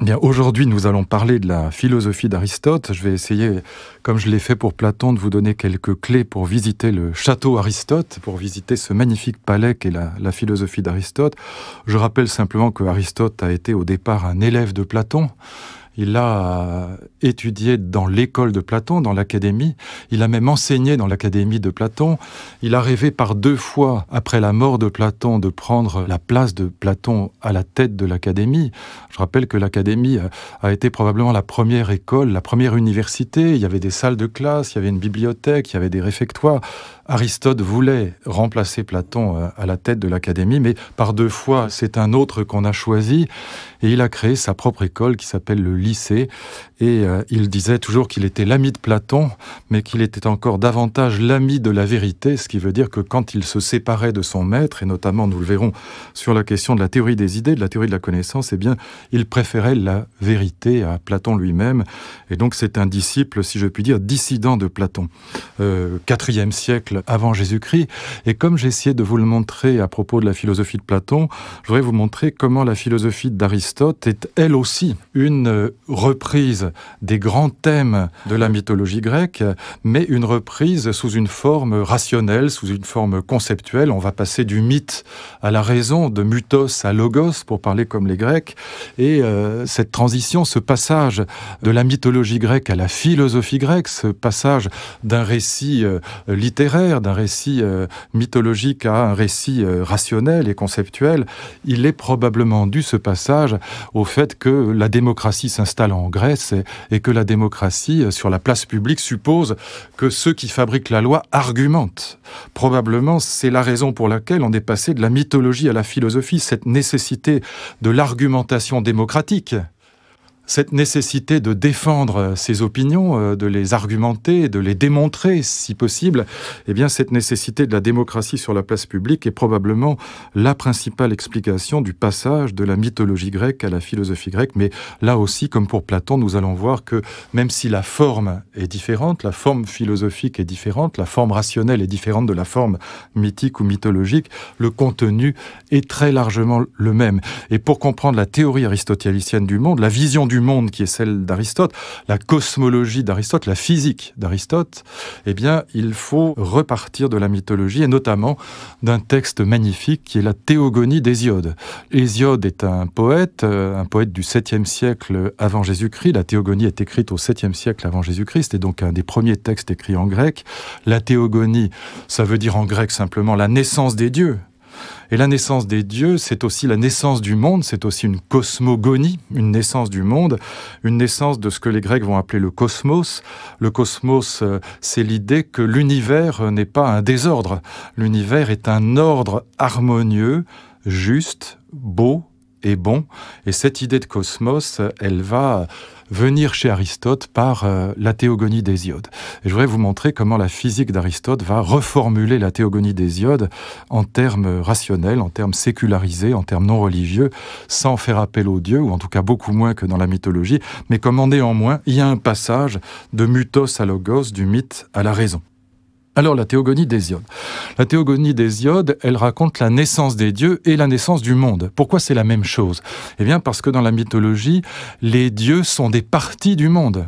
Bien, aujourd'hui, nous allons parler de la philosophie d'Aristote. Je vais essayer, comme je l'ai fait pour Platon, de vous donner quelques clés pour visiter le château Aristote, pour visiter ce magnifique palais qu'est la philosophie d'Aristote. Je rappelle simplement que Aristote a été au départ un élève de Platon. Il a étudié dans l'école de Platon, dans l'académie. Il a même enseigné dans l'académie de Platon. Il a rêvé par 2 fois, après la mort de Platon, de prendre la place de Platon à la tête de l'académie. Je rappelle que l'académie a été probablement la première école, la première université. Il y avait des salles de classe, il y avait une bibliothèque, il y avait des réfectoires. Aristote voulait remplacer Platon à la tête de l'académie, mais par 2 fois, c'est un autre qu'on a choisi. Et il a créé sa propre école qui s'appelle le lycée. Et il disait toujours qu'il était l'ami de Platon, mais qu'il était encore davantage l'ami de la vérité, ce qui veut dire que quand il se séparait de son maître, et notamment, nous le verrons, sur la question de la théorie des idées, de la théorie de la connaissance, eh bien, il préférait la vérité à Platon lui-même. Et donc, c'est un disciple, si je puis dire, dissident de Platon. 4e siècle avant Jésus-Christ. Et comme j'ai essayé de vous le montrer à propos de la philosophie de Platon, je voudrais vous montrer comment la philosophie d'Aristote est, elle aussi, une reprise des grands thèmes de la mythologie grecque, mais une reprise sous une forme rationnelle, sous une forme conceptuelle. On va passer du mythe à la raison, de mythos à logos, pour parler comme les Grecs. Et cette transition, ce passage de la mythologie grecque à la philosophie grecque, ce passage d'un récit littéraire, d'un récit mythologique à un récit rationnel et conceptuel, il est probablement dû, ce passage, au fait que la démocratie s'installe en Grèce et que la démocratie, sur la place publique, suppose que ceux qui fabriquent la loi argumentent. Probablement, c'est la raison pour laquelle on est passé de la mythologie à la philosophie, cette nécessité de l'argumentation démocratique. Cette nécessité de défendre ses opinions, de les argumenter, de les démontrer si possible, eh bien cette nécessité de la démocratie sur la place publique est probablement la principale explication du passage de la mythologie grecque à la philosophie grecque. Mais là aussi, comme pour Platon, nous allons voir que même si la forme est différente, la forme philosophique est différente, la forme rationnelle est différente de la forme mythique ou mythologique, le contenu est très largement le même. Et pour comprendre la théorie aristotélicienne du monde, la vision du monde qui est celle d'Aristote, la cosmologie d'Aristote, la physique d'Aristote, eh bien, il faut repartir de la mythologie et notamment d'un texte magnifique qui est la Théogonie d'Hésiode. Hésiode est un poète du 7e siècle avant Jésus-Christ. La Théogonie est écrite au 7e siècle avant Jésus-Christ, c'est donc un des premiers textes écrits en grec. La Théogonie, ça veut dire en grec simplement la naissance des dieux. Et la naissance des dieux, c'est aussi la naissance du monde, c'est aussi une cosmogonie, une naissance du monde, une naissance de ce que les Grecs vont appeler le cosmos. Le cosmos, c'est l'idée que l'univers n'est pas un désordre. L'univers est un ordre harmonieux, juste, beau et bon. Et cette idée de cosmos, elle va venir chez Aristote par la Théogonie d'Hésiode. Et je voudrais vous montrer comment la physique d'Aristote va reformuler la Théogonie d'Hésiode en termes rationnels, en termes sécularisés, en termes non religieux, sans faire appel aux dieux, ou en tout cas beaucoup moins que dans la mythologie, mais comment néanmoins il y a un passage de mythos à logos, du mythe à la raison. Alors, la Théogonie d'Hésiode. La Théogonie d'Hésiode, elle raconte la naissance des dieux et la naissance du monde. Pourquoi c'est la même chose? Eh bien, parce que dans la mythologie, les dieux sont des parties du monde.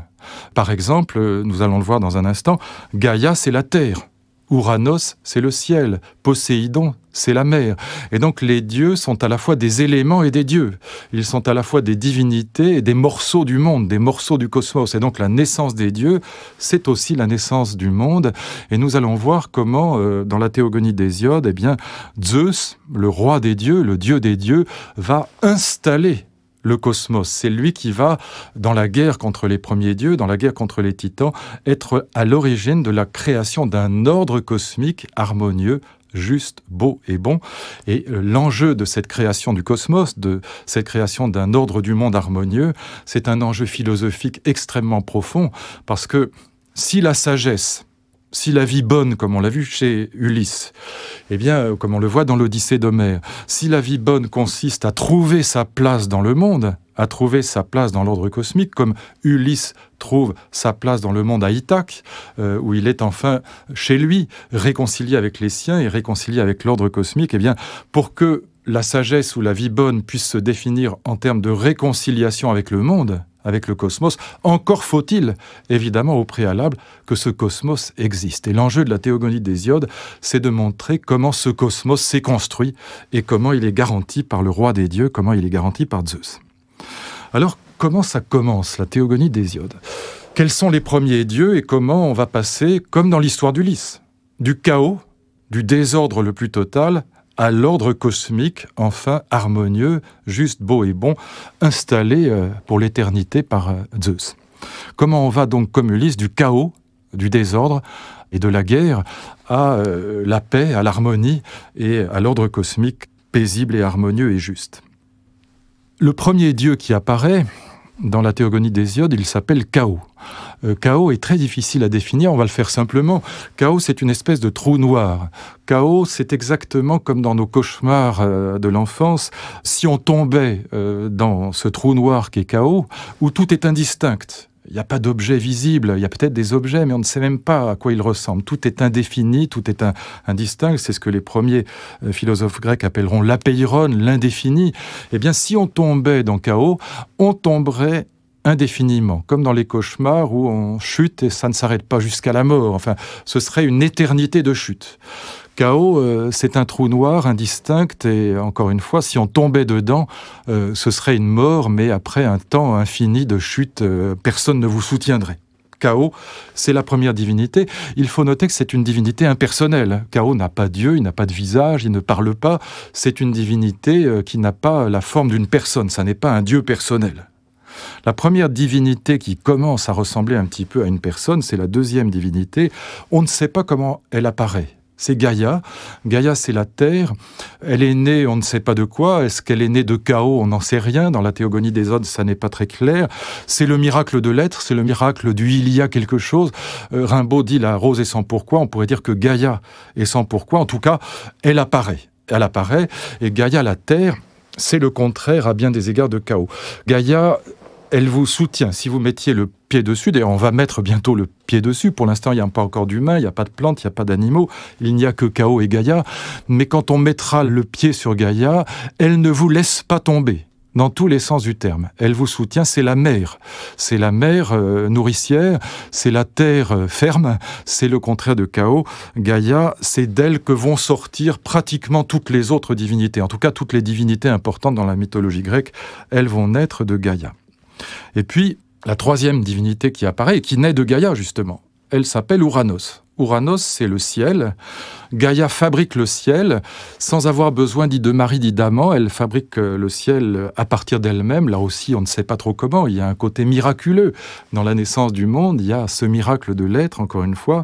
Par exemple, nous allons le voir dans un instant, Gaïa, c'est la terre. Ouranos, c'est le ciel. Poséidon, c'est la mer. Et donc les dieux sont à la fois des éléments et des dieux. Ils sont à la fois des divinités et des morceaux du monde, des morceaux du cosmos. Et donc la naissance des dieux, c'est aussi la naissance du monde. Et nous allons voir comment, dans la Théogonie d'Hésiode, eh bien, Zeus, le roi des dieux, le dieu des dieux, va installer le cosmos. C'est lui qui va, dans la guerre contre les premiers dieux, dans la guerre contre les titans, être à l'origine de la création d'un ordre cosmique harmonieux, juste, beau et bon. Et l'enjeu de cette création du cosmos, de cette création d'un ordre du monde harmonieux, c'est un enjeu philosophique extrêmement profond, parce que si la sagesse, si la vie bonne, comme on l'a vu chez Ulysse, eh bien, comme on le voit dans l'Odyssée d'Homère, si la vie bonne consiste à trouver sa place dans le monde, à trouver sa place dans l'ordre cosmique, comme Ulysse trouve sa place dans le monde à Ithaque, où il est enfin chez lui, réconcilié avec les siens et réconcilié avec l'ordre cosmique, eh bien, pour que la sagesse ou la vie bonne puisse se définir en termes de réconciliation avec le monde, avec le cosmos, encore faut-il, évidemment, au préalable, que ce cosmos existe. Et l'enjeu de la théogonie d'Hésiode, c'est de montrer comment ce cosmos s'est construit et comment il est garanti par le roi des dieux, comment il est garanti par Zeus. Alors, comment ça commence, la théogonie d'Hésiode ? Quels sont les premiers dieux et comment on va passer, comme dans l'histoire d'Ulysse, du chaos, du désordre le plus total, à l'ordre cosmique, enfin harmonieux, juste, beau et bon, installé pour l'éternité par Zeus. Comment on va donc, comme Ulysse, du chaos, du désordre et de la guerre à la paix, à l'harmonie et à l'ordre cosmique paisible et harmonieux et juste. Le premier dieu qui apparaît dans la théogonie d'Hésiode, il s'appelle Chaos. Chaos est très difficile à définir, on va le faire simplement. Chaos, c'est une espèce de trou noir. Chaos, c'est exactement comme dans nos cauchemars de l'enfance. Si on tombait dans ce trou noir qui est Chaos, où tout est indistinct, il n'y a pas d'objet visible, il y a peut-être des objets, mais on ne sait même pas à quoi ils ressemblent. Tout est indéfini, tout est indistinct. C'est ce que les premiers philosophes grecs appelleront l'apeiron, l'indéfini. Eh bien, si on tombait dans Chaos, on tomberait indéfiniment, comme dans les cauchemars où on chute et ça ne s'arrête pas jusqu'à la mort. Enfin, ce serait une éternité de chute. Chaos, c'est un trou noir indistinct et encore une fois, si on tombait dedans, ce serait une mort, mais après un temps infini de chute, personne ne vous soutiendrait. Chaos, c'est la première divinité. Il faut noter que c'est une divinité impersonnelle. Chaos n'a pas Dieu, il n'a pas de visage, il ne parle pas. C'est une divinité qui n'a pas la forme d'une personne, ça n'est pas un dieu personnel. La première divinité qui commence à ressembler un petit peu à une personne, c'est la deuxième divinité. On ne sait pas comment elle apparaît. C'est Gaïa. Gaïa, c'est la Terre. Elle est née, on ne sait pas de quoi. Est-ce qu'elle est née de chaos? On n'en sait rien. Dans la théogonie d'Hésiode, ça n'est pas très clair. C'est le miracle de l'être, c'est le miracle du il y a quelque chose. Rimbaud dit la rose est sans pourquoi. On pourrait dire que Gaïa est sans pourquoi. En tout cas, elle apparaît. Elle apparaît. Et Gaïa, la Terre, c'est le contraire à bien des égards de chaos. Gaïa, elle vous soutient. Si vous mettiez le pied dessus, d'ailleurs on va mettre bientôt le pied dessus, pour l'instant il n'y a pas encore d'humains, il n'y a pas de plantes, il n'y a pas d'animaux, il n'y a que Chaos et Gaïa, mais quand on mettra le pied sur Gaïa, elle ne vous laisse pas tomber, dans tous les sens du terme. Elle vous soutient, c'est la mère nourricière, c'est la terre ferme, c'est le contraire de Chaos. Gaïa, c'est d'elle que vont sortir pratiquement toutes les autres divinités, en tout cas toutes les divinités importantes dans la mythologie grecque, elles vont naître de Gaïa. Et puis, la troisième divinité qui apparaît et qui naît de Gaïa, justement, elle s'appelle Ouranos. Ouranos, c'est le ciel. Gaïa fabrique le ciel sans avoir besoin ni de mari ni d'amant. Elle fabrique le ciel à partir d'elle-même. Là aussi, on ne sait pas trop comment. Il y a un côté miraculeux dans la naissance du monde. Il y a ce miracle de l'être, encore une fois.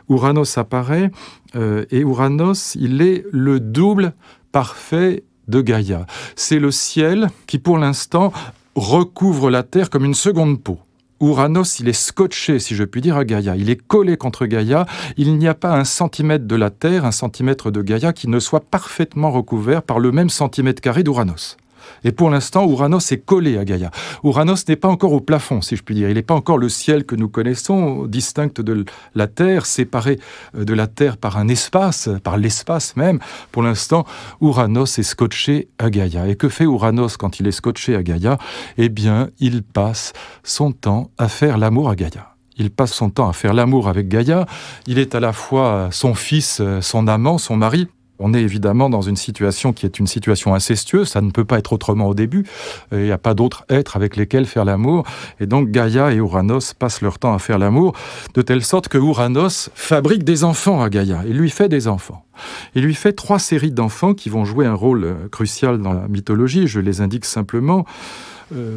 Ouranos apparaît et Ouranos, il est le double parfait de Gaïa. C'est le ciel qui, pour l'instant, recouvre la Terre comme une seconde peau. Ouranos, il est scotché, si je puis dire, à Gaïa. Il est collé contre Gaïa. Il n'y a pas un centimètre de la Terre, un centimètre de Gaïa qui ne soit parfaitement recouvert par le même centimètre carré d'Ouranos. Et pour l'instant, Ouranos est collé à Gaïa. Ouranos n'est pas encore au plafond, si je puis dire. Il n'est pas encore le ciel que nous connaissons, distinct de la Terre, séparé de la Terre par un espace, par l'espace même. Pour l'instant, Ouranos est scotché à Gaïa. Et que fait Ouranos quand il est scotché à Gaïa? Eh bien, il passe son temps à faire l'amour à Gaïa. Il passe son temps à faire l'amour avec Gaïa. Il est à la fois son fils, son amant, son mari. On est évidemment dans une situation qui est une situation incestueuse, ça ne peut pas être autrement au début, il n'y a pas d'autres êtres avec lesquels faire l'amour, et donc Gaïa et Ouranos passent leur temps à faire l'amour, de telle sorte que Ouranos fabrique des enfants à Gaïa, il lui fait des enfants. Il lui fait 3 séries d'enfants qui vont jouer un rôle crucial dans la mythologie, je les indique simplement.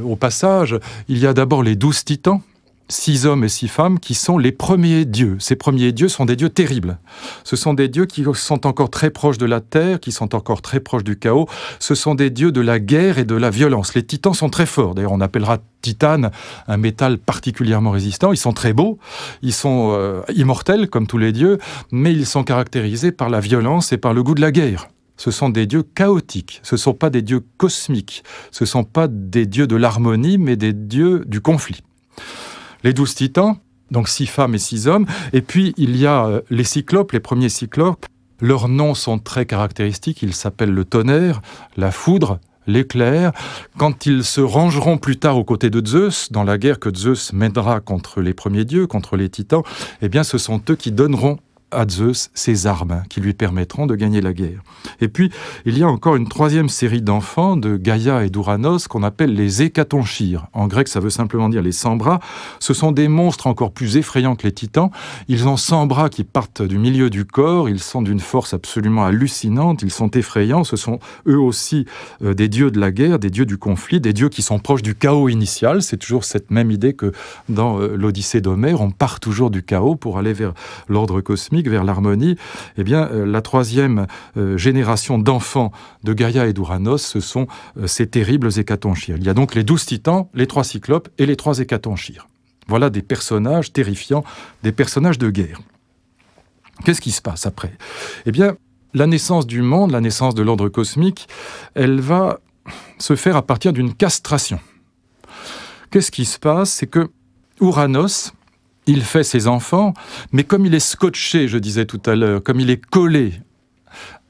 Au passage, il y a d'abord les 12 titans, 6 hommes et 6 femmes qui sont les premiers dieux. Ces premiers dieux sont des dieux terribles. Ce sont des dieux qui sont encore très proches de la terre, qui sont encore très proches du chaos. Ce sont des dieux de la guerre et de la violence. Les titans sont très forts. D'ailleurs, on appellera titane un métal particulièrement résistant. Ils sont très beaux, ils sont immortels comme tous les dieux, mais ils sont caractérisés par la violence et par le goût de la guerre. Ce sont des dieux chaotiques, ce ne sont pas des dieux cosmiques, ce ne sont pas des dieux de l'harmonie, mais des dieux du conflit. Les 12 titans, donc 6 femmes et 6 hommes, et puis il y a les cyclopes, les premiers cyclopes, Leurs noms sont très caractéristiques, ils s'appellent le tonnerre, la foudre, l'éclair. Quand ils se rangeront plus tard aux côtés de Zeus, dans la guerre que Zeus mènera contre les premiers dieux, contre les titans, eh bien ce sont eux qui donneront à Zeus ses armes qui lui permettront de gagner la guerre. Et puis, il y a encore une troisième série d'enfants de Gaïa et d'Ouranos qu'on appelle les hécatonchires. En grec, ça veut simplement dire les 100 bras. Ce sont des monstres encore plus effrayants que les titans. Ils ont 100 bras qui partent du milieu du corps. Ils sont d'une force absolument hallucinante. Ils sont effrayants. Ce sont eux aussi des dieux de la guerre, des dieux du conflit, des dieux qui sont proches du chaos initial. C'est toujours cette même idée que dans l'Odyssée d'Homère, on part toujours du chaos pour aller vers l'ordre cosmique, vers l'harmonie. Eh bien, la troisième génération d'enfants de Gaïa et d'Ouranos, ce sont ces terribles hécatonchires. Il y a donc les 12 titans, les 3 cyclopes et les 3 hécatonchires. Voilà des personnages terrifiants, des personnages de guerre. Qu'est-ce qui se passe après? Eh bien, la naissance du monde, la naissance de l'ordre cosmique, elle va se faire à partir d'une castration. Qu'est-ce qui se passe? C'est que Ouranos, il fait ses enfants, mais comme il est scotché, je disais tout à l'heure, comme il est collé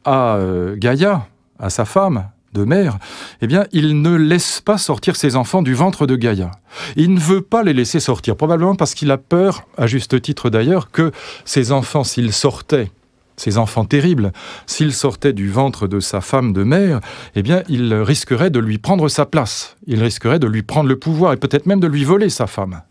à Gaïa, à sa femme de mère, eh bien, il ne laisse pas sortir ses enfants du ventre de Gaïa. Il ne veut pas les laisser sortir, probablement parce qu'il a peur, à juste titre d'ailleurs, que ses enfants, s'ils sortaient, ces enfants terribles, s'ils sortaient du ventre de sa femme de mère, eh bien, il risquerait de lui prendre sa place. Il risquerait de lui prendre le pouvoir et peut-être même de lui voler sa femme.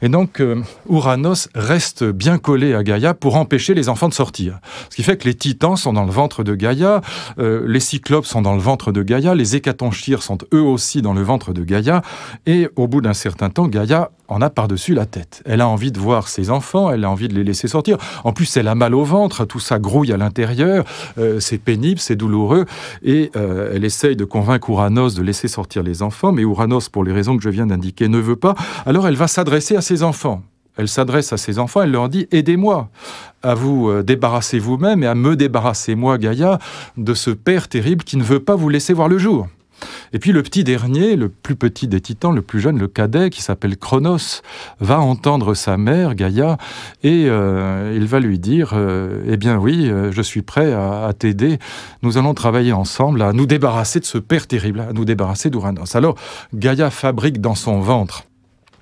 Et donc, Ouranos reste bien collé à Gaïa pour empêcher les enfants de sortir. Ce qui fait que les titans sont dans le ventre de Gaïa, les cyclopes sont dans le ventre de Gaïa, les hécatonchires sont eux aussi dans le ventre de Gaïa, et au bout d'un certain temps, Gaïa en a par-dessus la tête. Elle a envie de voir ses enfants, elle a envie de les laisser sortir. En plus, elle a mal au ventre, tout ça grouille à l'intérieur, c'est pénible, c'est douloureux, et elle essaye de convaincre Ouranos de laisser sortir les enfants, mais Ouranos, pour les raisons que je viens d'indiquer, ne veut pas. Alors elle va s'adresser à ses enfants. Elle s'adresse à ses enfants, elle leur dit « Aidez-moi à vous débarrasser vous-même et à me débarrasser, moi, Gaïa, de ce père terrible qui ne veut pas vous laisser voir le jour. » Et puis le petit dernier, le plus petit des titans, le plus jeune, le cadet, qui s'appelle Cronos, va entendre sa mère, Gaïa, et il va lui dire « Eh bien oui, je suis prêt à t'aider. Nous allons travailler ensemble à nous débarrasser de ce père terrible, à nous débarrasser d'Ouranos. » Alors Gaïa fabrique dans son ventre,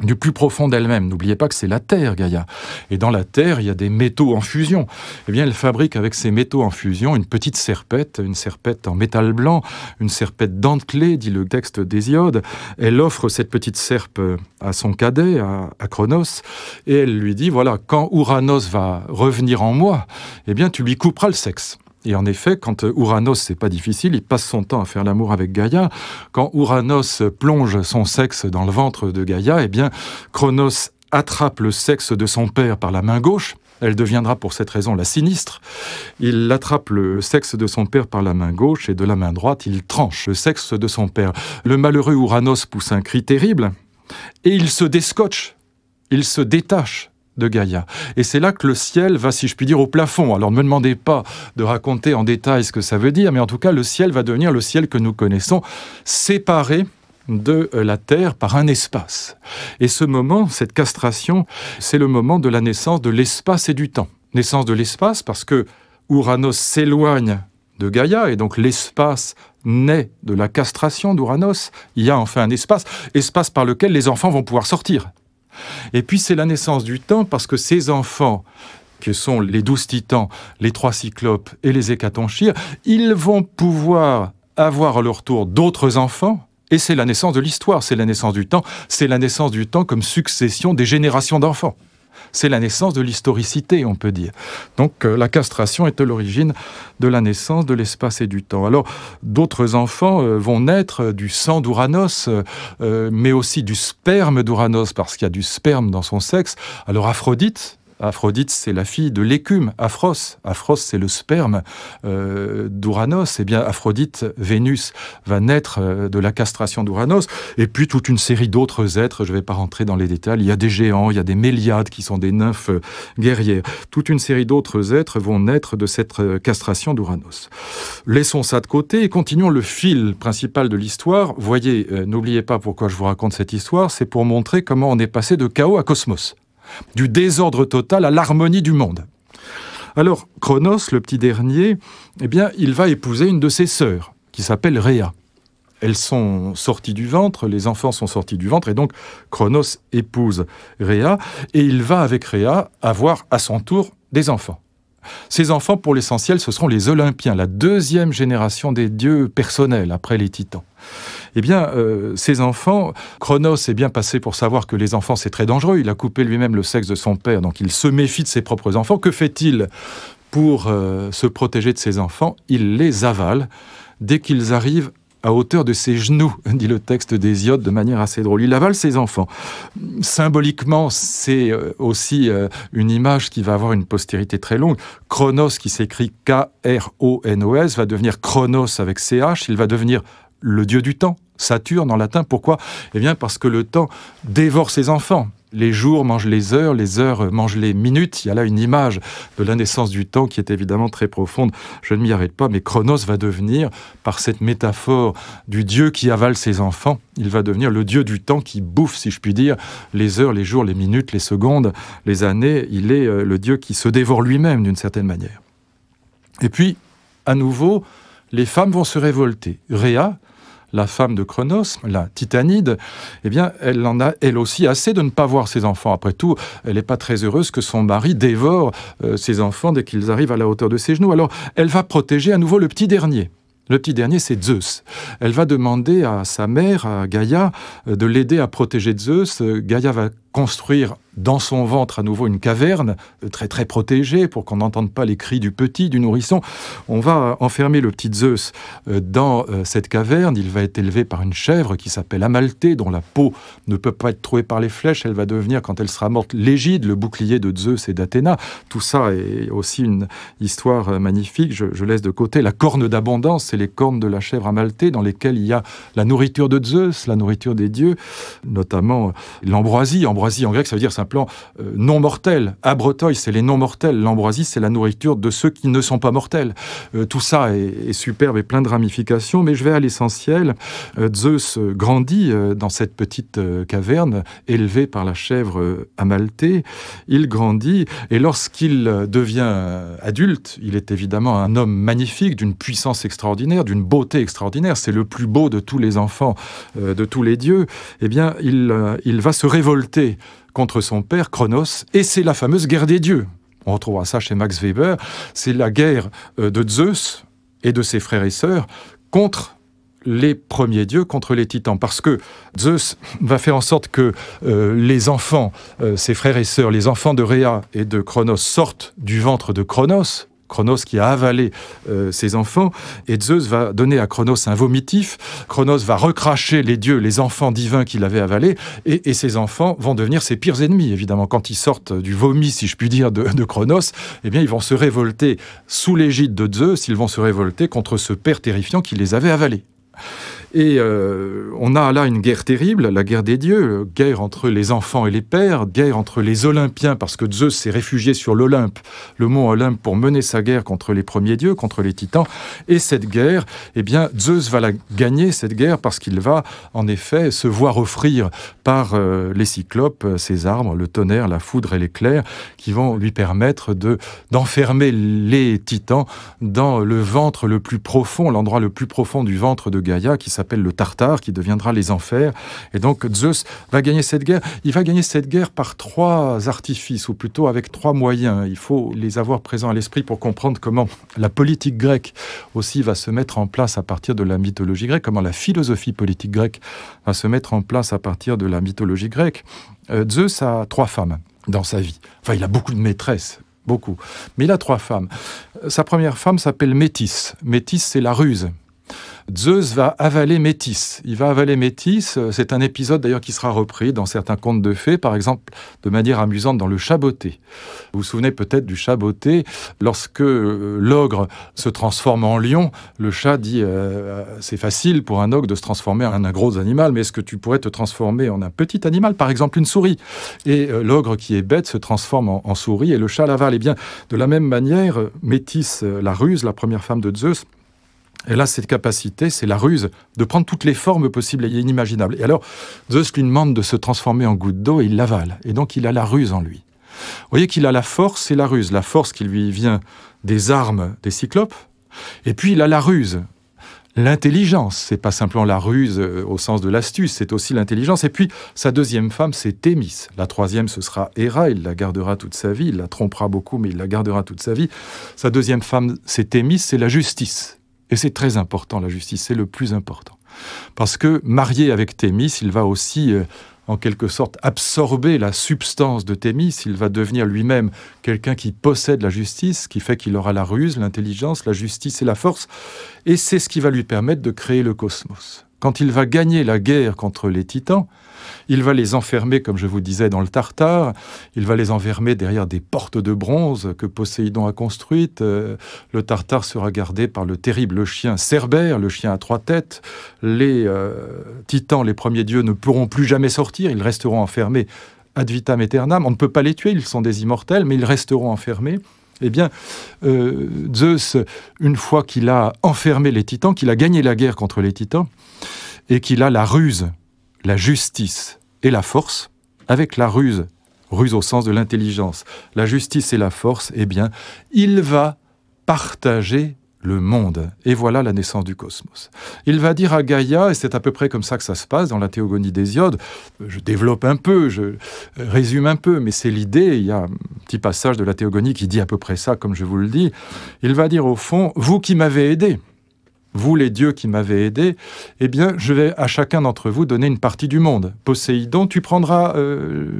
du plus profond d'elle-même. N'oubliez pas que c'est la terre, Gaïa. Et dans la terre, il y a des métaux en fusion. Eh bien, elle fabrique avec ces métaux en fusion une petite serpette, une serpette en métal blanc, une serpette dentelée, dit le texte d'Hésiode. Elle offre cette petite serpe à son cadet, à Cronos, et elle lui dit, voilà, quand Ouranos va revenir en moi, eh bien, tu lui couperas le sexe. Et en effet, quand Ouranos, c'est pas difficile, il passe son temps à faire l'amour avec Gaïa. Quand Ouranos plonge son sexe dans le ventre de Gaïa, eh bien, Cronos attrape le sexe de son père par la main gauche. Elle deviendra pour cette raison la sinistre. Il attrape le sexe de son père par la main gauche et de la main droite, il tranche le sexe de son père. Le malheureux Ouranos pousse un cri terrible et il se déscotche, il se détache de Gaïa. Et c'est là que le ciel va, si je puis dire, au plafond. Alors ne me demandez pas de raconter en détail ce que ça veut dire, mais en tout cas, le ciel va devenir le ciel que nous connaissons, séparé de la terre par un espace. Et ce moment, cette castration, c'est le moment de la naissance de l'espace et du temps. Naissance de l'espace parce que Ouranos s'éloigne de Gaïa, et donc l'espace naît de la castration d'Ouranos. Il y a enfin un espace par lequel les enfants vont pouvoir sortir. Et puis c'est la naissance du temps parce que ces enfants, que sont les 12 titans, les 3 cyclopes et les hécatonchires, ils vont pouvoir avoir à leur tour d'autres enfants, et c'est la naissance de l'histoire, c'est la naissance du temps comme succession des générations d'enfants. C'est la naissance de l'historicité, on peut dire. Donc la castration est à l'origine de la naissance de l'espace et du temps. Alors d'autres enfants vont naître du sang d'Ouranos, mais aussi du sperme d'Ouranos, parce qu'il y a du sperme dans son sexe. Alors Aphrodite, c'est la fille de l'écume, Aphros. Aphros, c'est le sperme d'Ouranos. Eh bien, Aphrodite, Vénus, va naître de la castration d'Ouranos. Et puis, toute une série d'autres êtres, je ne vais pas rentrer dans les détails. Il y a des géants, il y a des méliades qui sont des nymphes guerrières. Toute une série d'autres êtres vont naître de cette castration d'Ouranos. Laissons ça de côté et continuons le fil principal de l'histoire. Voyez, n'oubliez pas pourquoi je vous raconte cette histoire, c'est pour montrer comment on est passé de chaos à cosmos, du désordre total à l'harmonie du monde. Alors, Cronos, le petit dernier, eh bien, il va épouser une de ses sœurs, qui s'appelle Rhéa. Elles sont sorties du ventre, les enfants sont sortis du ventre, et donc Cronos épouse Rhéa, et il va avec Rhéa avoir à son tour des enfants. Ces enfants, pour l'essentiel, ce seront les Olympiens, la deuxième génération des dieux personnels après les titans. Eh bien, ces enfants, Cronos est bien passé pour savoir que les enfants, c'est très dangereux. Il a coupé lui-même le sexe de son père, donc il se méfie de ses propres enfants. Que fait-il pour se protéger de ses enfants? Il les avale dès qu'ils arrivent à hauteur de ses genoux, dit le texte d'Hésiode de manière assez drôle. Il avale ses enfants. Symboliquement, c'est aussi une image qui va avoir une postérité très longue. Cronos, qui s'écrit K-R-O-N-O-S, va devenir Chronos avec CH, il va devenir le dieu du temps, Saturne en latin. Pourquoi? Eh bien parce que le temps dévore ses enfants. Les jours mangent les heures mangent les minutes. Il y a là une image de la naissance du temps qui est évidemment très profonde. Je ne m'y arrête pas, mais Cronos va devenir, par cette métaphore du dieu qui avale ses enfants, il va devenir le dieu du temps qui bouffe, si je puis dire, les heures, les jours, les minutes, les secondes, les années. Il est le dieu qui se dévore lui-même d'une certaine manière. Et puis, à nouveau, les femmes vont se révolter. Rhéa, la femme de Cronos, la Titanide, eh bien, elle en a, elle aussi, assez de ne pas voir ses enfants. Après tout, elle n'est pas très heureuse que son mari dévore ses enfants dès qu'ils arrivent à la hauteur de ses genoux. Alors, elle va protéger à nouveau le petit dernier. Le petit dernier, c'est Zeus. Elle va demander à sa mère, à Gaïa, de l'aider à protéger Zeus. Gaïa va construire dans son ventre à nouveau une caverne très très protégée pour qu'on n'entende pas les cris du petit, du nourrisson. On va enfermer le petit Zeus dans cette caverne. Il va être élevé par une chèvre qui s'appelle Amalthée, dont la peau ne peut pas être trouée par les flèches. Elle va devenir, quand elle sera morte, l'égide, le bouclier de Zeus et d'Athéna. Tout ça est aussi une histoire magnifique. Je laisse de côté la corne d'abondance, c'est les cornes de la chèvre Amalthée dans lesquelles il y a la nourriture de Zeus, la nourriture des dieux, notamment l'ambroisie. Ambroisie en grec, ça veut dire simplement non mortel. Abrotoi, c'est les non mortels. L'ambroisie, c'est la nourriture de ceux qui ne sont pas mortels. Tout ça est superbe et plein de ramifications, mais je vais à l'essentiel. Zeus grandit dans cette petite caverne, élevée par la chèvre Amalthée. Il grandit, et lorsqu'il devient adulte, il est évidemment un homme magnifique, d'une puissance extraordinaire, d'une beauté extraordinaire. C'est le plus beau de tous les enfants, de tous les dieux. Eh bien, il va se révolter contre son père, Cronos, et c'est la fameuse guerre des dieux. On retrouvera ça chez Max Weber. C'est la guerre de Zeus et de ses frères et sœurs contre les premiers dieux, contre les titans. Parce que Zeus va faire en sorte que les enfants, ses frères et sœurs, les enfants de Rhéa et de Cronos sortent du ventre de Cronos, Cronos qui a avalé ses enfants, et Zeus va donner à Cronos un vomitif. Cronos va recracher les dieux, les enfants divins qu'il avait avalés, et ces enfants vont devenir ses pires ennemis, évidemment. Quand ils sortent du vomi, si je puis dire, de Cronos, eh bien, ils vont se révolter sous l'égide de Zeus, ils vont se révolter contre ce père terrifiant qui les avait avalés. Et on a là une guerre terrible, la guerre des dieux, guerre entre les enfants et les pères, guerre entre les Olympiens, parce que Zeus s'est réfugié sur l'Olympe, le mont Olympe, pour mener sa guerre contre les premiers dieux, contre les titans. Et cette guerre, eh bien, Zeus va la gagner, cette guerre, parce qu'il va, en effet, se voir offrir par les cyclopes ces armes, le tonnerre, la foudre et l'éclair, qui vont lui permettre d'enfermer les titans dans le ventre le plus profond, l'endroit le plus profond du ventre de Gaïa, qui s'appelle le Tartare, qui deviendra les enfers. Et donc Zeus va gagner cette guerre. Il va gagner cette guerre par 3 artifices, ou plutôt avec 3 moyens. Il faut les avoir présents à l'esprit pour comprendre comment la politique grecque aussi va se mettre en place à partir de la mythologie grecque, comment la philosophie politique grecque va se mettre en place à partir de la mythologie grecque. Zeus a 3 femmes dans sa vie. Enfin, il a beaucoup de maîtresses. Beaucoup. Mais il a 3 femmes. Sa première femme s'appelle Métis. Métis, c'est la ruse. Zeus va avaler Métis. Il va avaler Métis. C'est un épisode d'ailleurs qui sera repris dans certains contes de fées, par exemple de manière amusante dans le Chat botté. Vous vous souvenez peut-être du Chat botté. Lorsque l'ogre se transforme en lion, le chat dit c'est facile pour un ogre de se transformer en un gros animal, mais est-ce que tu pourrais te transformer en un petit animal, par exemple une souris? Et l'ogre qui est bête se transforme en souris et le chat l'avale. Et bien, de la même manière, Métis, la ruse, la première femme de Zeus, elle a cette capacité, c'est la ruse, de prendre toutes les formes possibles et inimaginables. Et alors, Zeus lui demande de se transformer en goutte d'eau et il l'avale. Et donc, il a la ruse en lui. Vous voyez qu'il a la force et la ruse. La force qui lui vient des armes des cyclopes, et puis il a la ruse. L'intelligence, c'est pas simplement la ruse au sens de l'astuce, c'est aussi l'intelligence. Et puis, sa deuxième femme, c'est Thémis. La troisième, ce sera Héra, il la gardera toute sa vie, il la trompera beaucoup, mais il la gardera toute sa vie. Sa deuxième femme, c'est Thémis, c'est la justice. Et c'est très important, la justice, c'est le plus important. Parce que, marié avec Thémis, il va aussi, en quelque sorte, absorber la substance de Thémis, il va devenir lui-même quelqu'un qui possède la justice, qui fait qu'il aura la ruse, l'intelligence, la justice et la force, et c'est ce qui va lui permettre de créer le cosmos. Quand il va gagner la guerre contre les titans, il va les enfermer, comme je vous disais, dans le Tartare, il va les enfermer derrière des portes de bronze que Poséidon a construites. Le Tartare sera gardé par le terrible chien Cerbère, le chien à 3 têtes. Les titans, les premiers dieux, ne pourront plus jamais sortir, ils resteront enfermés ad vitam aeternam. On ne peut pas les tuer, ils sont des immortels, mais ils resteront enfermés. Eh bien, Zeus, une fois qu'il a enfermé les titans, qu'il a gagné la guerre contre les titans, et qu'il a la ruse, la justice et la force, avec la ruse au sens de l'intelligence, la justice et la force, eh bien, il va partager le monde. Et voilà la naissance du cosmos. Il va dire à Gaïa, et c'est à peu près comme ça que ça se passe dans la Théogonie d'Hésiode, je développe un peu, je résume un peu, mais c'est l'idée, il y a un petit passage de la Théogonie qui dit à peu près ça, comme je vous le dis. Il va dire au fond, vous qui m'avez aidé, vous les dieux qui m'avez aidé, eh bien, je vais à chacun d'entre vous donner une partie du monde. Poséidon, tu prendras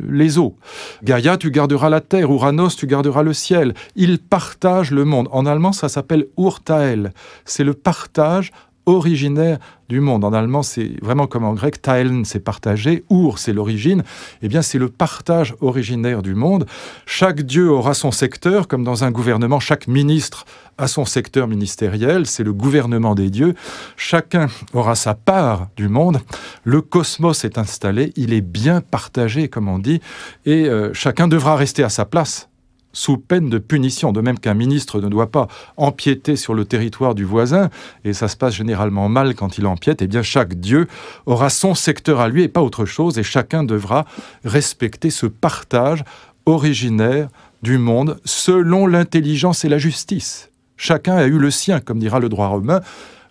les eaux. Gaïa, tu garderas la terre. Ouranos, tu garderas le ciel. Ils partagent le monde. En allemand, ça s'appelle Urtael. C'est le partage originaire du monde. En allemand, c'est vraiment comme en grec, teilen, c'est partager, ur, c'est l'origine. Eh bien, c'est le partage originaire du monde. Chaque dieu aura son secteur, comme dans un gouvernement, chaque ministre a son secteur ministériel, c'est le gouvernement des dieux. Chacun aura sa part du monde. Le cosmos est installé, il est bien partagé, comme on dit, et chacun devra rester à sa place, sous peine de punition, de même qu'un ministre ne doit pas empiéter sur le territoire du voisin, et ça se passe généralement mal quand il empiète, eh bien chaque dieu aura son secteur à lui et pas autre chose, et chacun devra respecter ce partage originaire du monde selon l'intelligence et la justice. Chacun a eu le sien, comme dira le droit romain.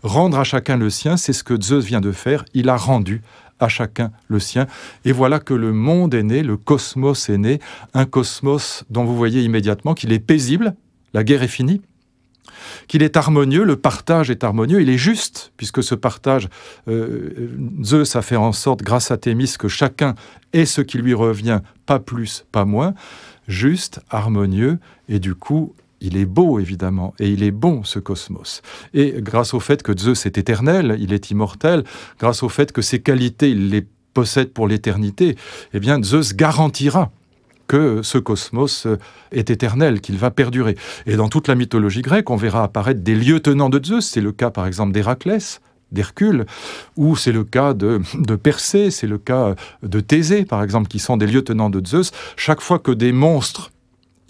Rendre à chacun le sien, c'est ce que Zeus vient de faire, il a rendu à chacun le sien. Et voilà que le monde est né, le cosmos est né, un cosmos dont vous voyez immédiatement qu'il est paisible, la guerre est finie, qu'il est harmonieux, le partage est harmonieux, il est juste, puisque ce partage, Zeus a fait en sorte, grâce à Thémis, que chacun ait ce qui lui revient, pas plus, pas moins, juste, harmonieux, et du coup, il est beau, évidemment, et il est bon, ce cosmos. Et grâce au fait que Zeus est éternel, il est immortel, grâce au fait que ses qualités, il les possède pour l'éternité, eh bien, Zeus garantira que ce cosmos est éternel, qu'il va perdurer. Et dans toute la mythologie grecque, on verra apparaître des lieutenants de Zeus. C'est le cas, par exemple, d'Héraclès, d'Hercule, ou c'est le cas de Persée, c'est le cas de Thésée, par exemple, qui sont des lieutenants de Zeus. Chaque fois que des monstres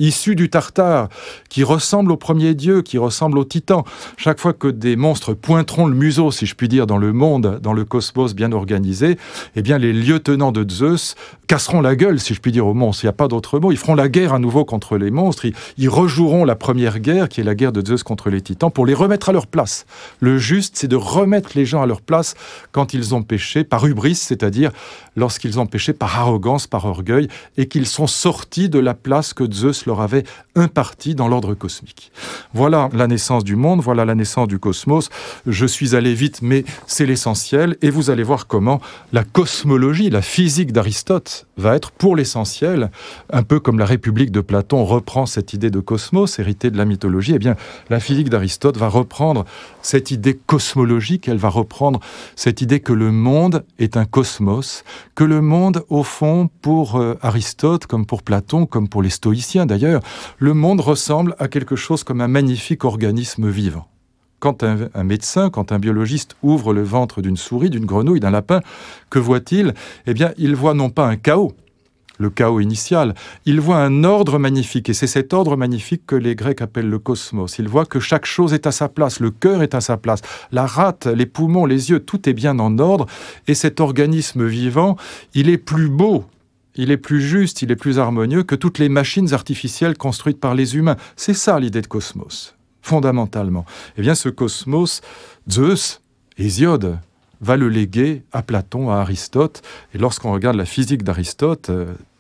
issus du Tartare, qui ressemblent aux premiers dieux, qui ressemblent aux titans. Chaque fois que des monstres pointeront le museau, si je puis dire, dans le monde, dans le cosmos bien organisé, eh bien les lieutenants de Zeus casseront la gueule, si je puis dire, aux monstres. Il n'y a pas d'autre mot. Ils feront la guerre à nouveau contre les monstres. Ils rejoueront la première guerre, qui est la guerre de Zeus contre les titans, pour les remettre à leur place. Le juste, c'est de remettre les gens à leur place quand ils ont péché par hubris, c'est-à-dire lorsqu'ils ont péché par arrogance, par orgueil, et qu'ils sont sortis de la place que Zeus leur avait impartie dans l'ordre cosmique. Voilà la naissance du monde, voilà la naissance du cosmos. Je suis allé vite, mais c'est l'essentiel, et vous allez voir comment la cosmologie, la physique d'Aristote va être pour l'essentiel, un peu comme la République de Platon reprend cette idée de cosmos, héritée de la mythologie, eh bien la physique d'Aristote va reprendre cette idée cosmologique, elle va reprendre cette idée que le monde est un cosmos, que le monde, au fond, pour Aristote, comme pour Platon, comme pour les stoïciens d'ailleurs, le monde ressemble à quelque chose comme un magnifique organisme vivant. Quand un médecin, quand un biologiste ouvre le ventre d'une souris, d'une grenouille, d'un lapin, que voit-il ? Eh bien, il voit non pas un chaos, le chaos initial, il voit un ordre magnifique, et c'est cet ordre magnifique que les Grecs appellent le cosmos. Il voit que chaque chose est à sa place, le cœur est à sa place, la rate, les poumons, les yeux, tout est bien en ordre, et cet organisme vivant, il est plus beau il est plus juste, il est plus harmonieux que toutes les machines artificielles construites par les humains. C'est ça l'idée de cosmos, fondamentalement. Eh bien, ce cosmos, Zeus, Hésiode, va le léguer à Platon, à Aristote. Et lorsqu'on regarde la physique d'Aristote,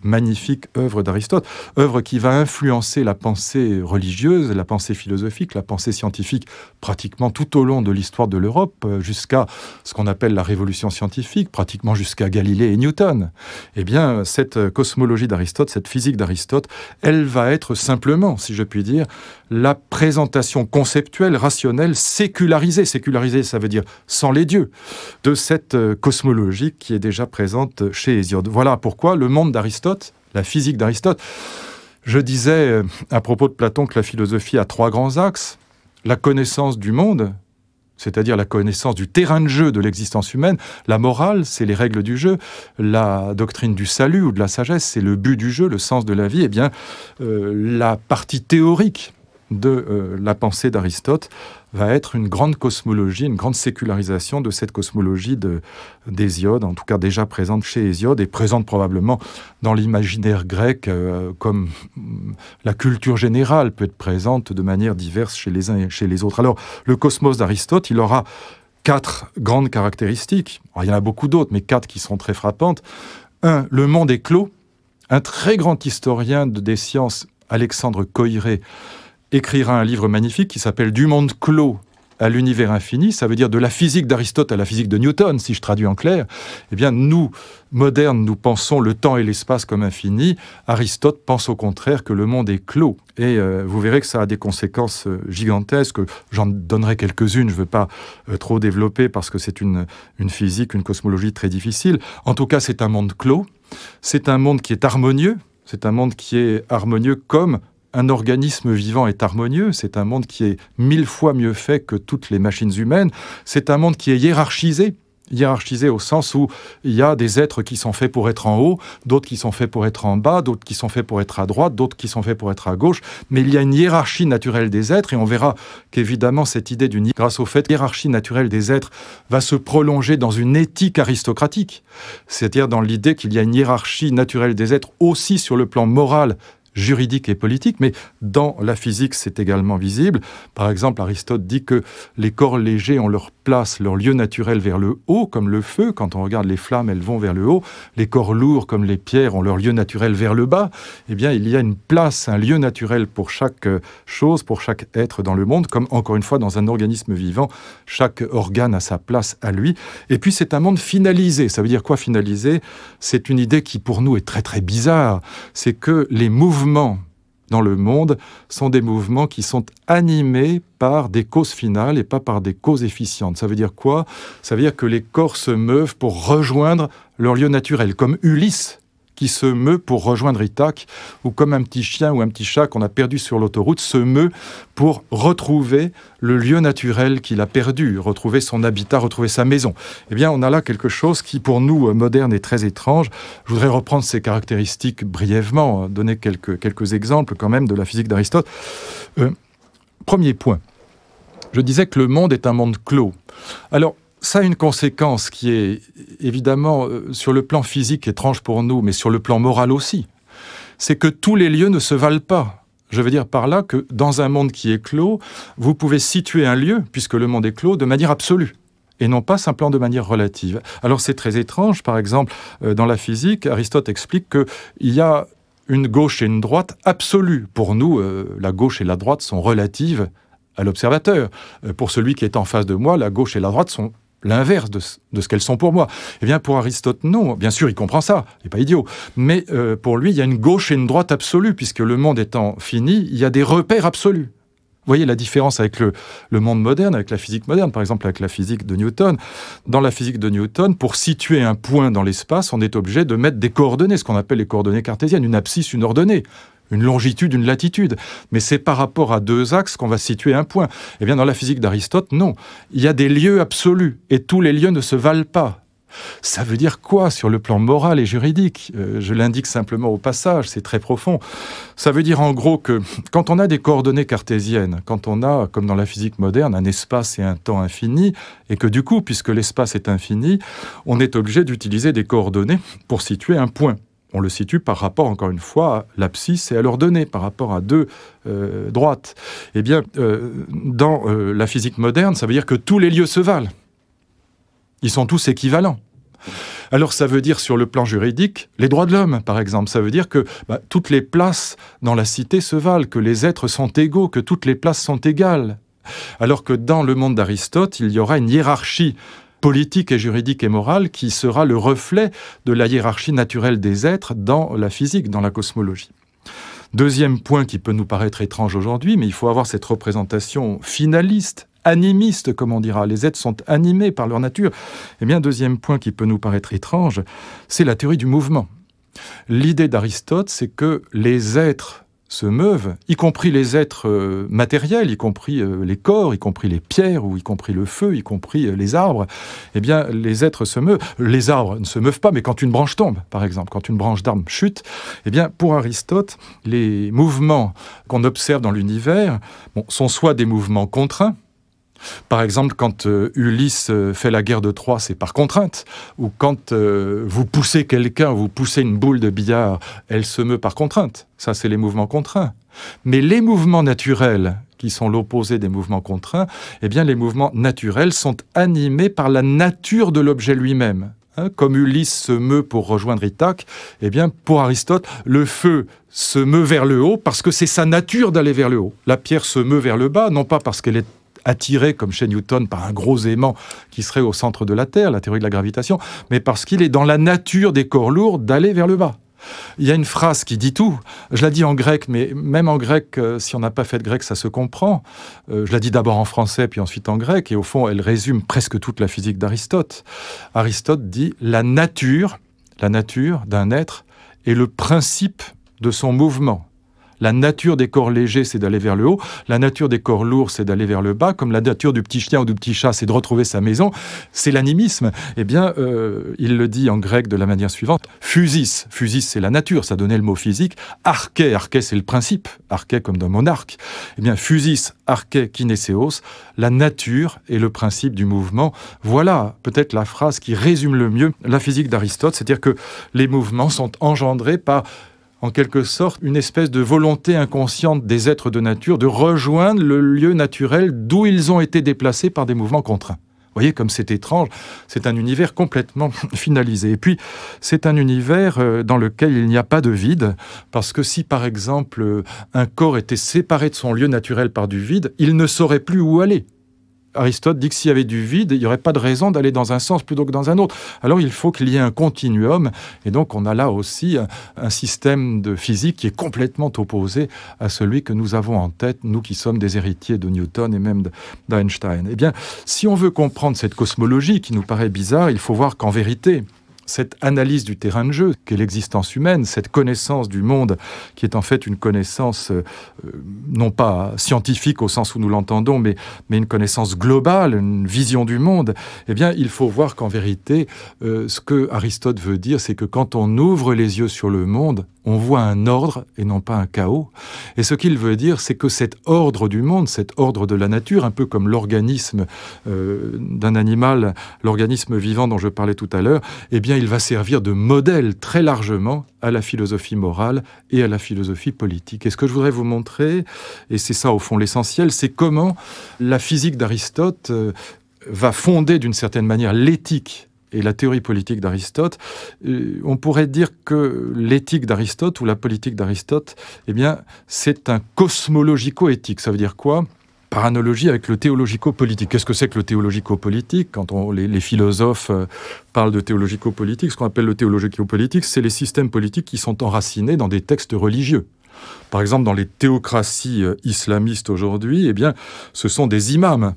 magnifique œuvre d'Aristote, œuvre qui va influencer la pensée religieuse, la pensée philosophique, la pensée scientifique, pratiquement tout au long de l'histoire de l'Europe, jusqu'à ce qu'on appelle la révolution scientifique, pratiquement jusqu'à Galilée et Newton. Eh bien, cette cosmologie d'Aristote, cette physique d'Aristote, elle va être simplement, si je puis dire, la présentation conceptuelle, rationnelle, sécularisée. Sécularisée, ça veut dire sans les dieux, de cette cosmologie qui est déjà présente chez Hésiode. Voilà pourquoi le monde d'Aristote, la physique d'Aristote. Je disais à propos de Platon que la philosophie a 3 grands axes. La connaissance du monde, c'est-à-dire la connaissance du terrain de jeu de l'existence humaine. La morale, c'est les règles du jeu. La doctrine du salut ou de la sagesse, c'est le but du jeu, le sens de la vie. Eh bien, la partie théorique de la pensée d'Aristote va être une grande cosmologie, une grande sécularisation de cette cosmologie d'Hésiode, en tout cas déjà présente chez Hésiode et présente probablement dans l'imaginaire grec, comme la culture générale peut être présente de manière diverse chez les uns et chez les autres. Alors, le cosmos d'Aristote, il aura 4 grandes caractéristiques. Alors, il y en a beaucoup d'autres, mais 4 qui sont très frappantes. 1, le monde est clos. Un très grand historien des sciences, Alexandre Coiré, écrira un livre magnifique qui s'appelle « Du monde clos à l'univers infini ». Ça veut dire de la physique d'Aristote à la physique de Newton, si je traduis en clair. Eh bien, nous, modernes, nous pensons le temps et l'espace comme infini. Aristote pense au contraire que le monde est clos. Et vous verrez que ça a des conséquences gigantesques. J'en donnerai quelques-unes, je ne veux pas trop développer parce que c'est une physique, une cosmologie très difficile. En tout cas, c'est un monde clos. C'est un monde qui est harmonieux. C'est un monde qui est harmonieux comme un organisme vivant est harmonieux, c'est un monde qui est 1000 fois mieux fait que toutes les machines humaines, c'est un monde qui est hiérarchisé au sens où il y a des êtres qui sont faits pour être en haut, d'autres qui sont faits pour être en bas, d'autres qui sont faits pour être à droite, d'autres qui sont faits pour être à gauche, mais il y a une hiérarchie naturelle des êtres, et on verra qu'évidemment cette idée grâce au fait que la hiérarchie naturelle des êtres va se prolonger dans une éthique aristocratique, c'est-à-dire dans l'idée qu'il y a une hiérarchie naturelle des êtres aussi sur le plan moral, juridique et politique, mais dans la physique, c'est également visible. Par exemple, Aristote dit que les corps légers ont leur place, leur lieu naturel vers le haut, comme le feu. Quand on regarde les flammes, elles vont vers le haut. Les corps lourds, comme les pierres, ont leur lieu naturel vers le bas. Eh bien, il y a une place, un lieu naturel pour chaque chose, pour chaque être dans le monde, comme, encore une fois, dans un organisme vivant, chaque organe a sa place à lui. Et puis, c'est un monde finalisé. Ça veut dire quoi, finalisé? C'est une idée qui, pour nous, est très, très bizarre. C'est que les mouvements dans le monde sont des mouvements qui sont animés par des causes finales et pas par des causes efficientes. Ça veut dire quoi? Ça veut dire que les corps se meuvent pour rejoindre leur lieu naturel, comme Ulysse qui se meut pour rejoindre Ithaque, ou comme un petit chien ou un petit chat qu'on a perdu sur l'autoroute se meut pour retrouver le lieu naturel qu'il a perdu, retrouver son habitat, retrouver sa maison. Eh bien, on a là quelque chose qui, pour nous, moderne, est très étrange. Je voudrais reprendre ces caractéristiques brièvement, donner quelques exemples quand même de la physique d'Aristote. Premier point, je disais que le monde est un monde clos. Alors, ça a une conséquence qui est évidemment sur le plan physique étrange pour nous, mais sur le plan moral aussi. C'est que tous les lieux ne se valent pas. Je veux dire par là que dans un monde qui est clos, vous pouvez situer un lieu, puisque le monde est clos, de manière absolue, et non pas simplement de manière relative. Alors c'est très étrange, par exemple, dans la physique, Aristote explique qu'il y a une gauche et une droite absolue. Pour nous, la gauche et la droite sont relatives à l'observateur. Pour celui qui est en face de moi, la gauche et la droite sont l'inverse de ce qu'elles sont pour moi. Eh bien, pour Aristote, non. Bien sûr, il comprend ça, il n'est pas idiot. Mais pour lui, il y a une gauche et une droite absolue, puisque le monde étant fini, il y a des repères absolus. Vous voyez la différence avec le monde moderne, avec la physique moderne, par exemple avec la physique de Newton. Dans la physique de Newton, pour situer un point dans l'espace, on est obligé de mettre des coordonnées, ce qu'on appelle les coordonnées cartésiennes, une abscisse, une ordonnée. Une longitude, une latitude. Mais c'est par rapport à 2 axes qu'on va situer un point. Eh bien, dans la physique d'Aristote, non. Il y a des lieux absolus, et tous les lieux ne se valent pas. Ça veut dire quoi sur le plan moral et juridique? Je l'indique simplement au passage, c'est très profond. Ça veut dire en gros que quand on a des coordonnées cartésiennes, quand on a, comme dans la physique moderne, un espace et un temps infini, et que du coup, puisque l'espace est infini, on est obligé d'utiliser des coordonnées pour situer un point. On le situe par rapport, encore une fois, à l'abscisse et à l'ordonnée, par rapport à deux droites. Eh bien, dans la physique moderne, ça veut dire que tous les lieux se valent. Ils sont tous équivalents. Alors ça veut dire sur le plan juridique, les droits de l'homme par exemple, ça veut dire que toutes les places dans la cité se valent, que les êtres sont égaux, que toutes les places sont égales. Alors que dans le monde d'Aristote, il y aura une hiérarchie politique et juridique et morale qui sera le reflet de la hiérarchie naturelle des êtres dans la physique, dans la cosmologie. Deuxième point qui peut nous paraître étrange aujourd'hui, mais il faut avoir cette représentation finaliste, animiste, comme on dira. Les êtres sont animés par leur nature. Eh bien, deuxième point qui peut nous paraître étrange, c'est la théorie du mouvement. L'idée d'Aristote, c'est que les êtres se meuvent, y compris les êtres matériels, y compris les corps, y compris les pierres, ou y compris le feu, y compris les arbres. Eh bien, les êtres se meuvent. Les arbres ne se meuvent pas, mais quand une branche tombe, par exemple, quand une branche d'arbre chute, eh bien, pour Aristote, les mouvements qu'on observe dans l'univers sont soit des mouvements contraints. Par exemple, quand Ulysse fait la guerre de Troie, c'est par contrainte. Ou quand vous poussez quelqu'un, vous poussez une boule de billard, elle se meut par contrainte. Ça, c'est les mouvements contraints. Mais les mouvements naturels, qui sont l'opposé des mouvements contraints, eh bien, les mouvements naturels sont animés par la nature de l'objet lui-même. Comme Ulysse se meut pour rejoindre Ithaque, eh bien, pour Aristote, le feu se meut vers le haut parce que c'est sa nature d'aller vers le haut. La pierre se meut vers le bas, non pas parce qu'elle est attiré, comme chez Newton, par un gros aimant qui serait au centre de la Terre, la théorie de la gravitation, mais parce qu'il est dans la nature des corps lourds d'aller vers le bas. Il y a une phrase qui dit tout. Je la dis en grec, mais même en grec, si on n'a pas fait de grec, ça se comprend. Je la dis d'abord en français, puis ensuite en grec, et au fond, elle résume presque toute la physique d'Aristote. Aristote dit « la nature d'un être est le principe de son mouvement ». La nature des corps légers, c'est d'aller vers le haut. La nature des corps lourds, c'est d'aller vers le bas. Comme la nature du petit chien ou du petit chat, c'est de retrouver sa maison. C'est l'animisme. Eh bien, il le dit en grec de la manière suivante. Physis. Physis, c'est la nature. Ça donnait le mot physique. Arché. Arché, c'est le principe. Arché comme d'un monarque. Eh bien, physis, arché, kinéséos. La nature est le principe du mouvement. Voilà peut-être la phrase qui résume le mieux la physique d'Aristote. C'est-à-dire que les mouvements sont engendrés par en quelque sorte, une espèce de volonté inconsciente des êtres de nature de rejoindre le lieu naturel d'où ils ont été déplacés par des mouvements contraints. Vous voyez, comme c'est étrange, c'est un univers complètement finalisé. Et puis, c'est un univers dans lequel il n'y a pas de vide, parce que si, par exemple, un corps était séparé de son lieu naturel par du vide, il ne saurait plus où aller. Aristote dit que s'il y avait du vide, il n'y aurait pas de raison d'aller dans un sens plutôt que dans un autre. Alors il faut qu'il y ait un continuum, et donc on a là aussi un système de physique qui est complètement opposé à celui que nous avons en tête, nous qui sommes des héritiers de Newton et même d'Einstein. Eh bien, si on veut comprendre cette cosmologie qui nous paraît bizarre, il faut voir qu'en vérité, cette analyse du terrain de jeu qu'est l'existence humaine, cette connaissance du monde qui est en fait une connaissance non pas scientifique au sens où nous l'entendons, mais une connaissance globale, une vision du monde, eh bien il faut voir qu'en vérité, ce que Aristote veut dire, c'est que quand on ouvre les yeux sur le monde, on voit un ordre et non pas un chaos. Et ce qu'il veut dire, c'est que cet ordre du monde, cet ordre de la nature, un peu comme l'organisme d'un animal, l'organisme vivant dont je parlais tout à l'heure, eh bien, il va servir de modèle très largement à la philosophie morale et à la philosophie politique. Et ce que je voudrais vous montrer, et c'est ça au fond l'essentiel, c'est comment la physique d'Aristote va fonder d'une certaine manière l'éthique et la théorie politique d'Aristote. On pourrait dire que l'éthique d'Aristote ou la politique d'Aristote, eh bien, c'est un cosmologico-éthique. Ça veut dire quoi ? Par analogie avec le théologico-politique. Qu'est-ce que c'est que le théologico-politique ? Quand les philosophes parlent de théologico-politique, ce qu'on appelle le théologico-politique, c'est les systèmes politiques qui sont enracinés dans des textes religieux. Par exemple, dans les théocraties islamistes aujourd'hui, eh bien, ce sont des imams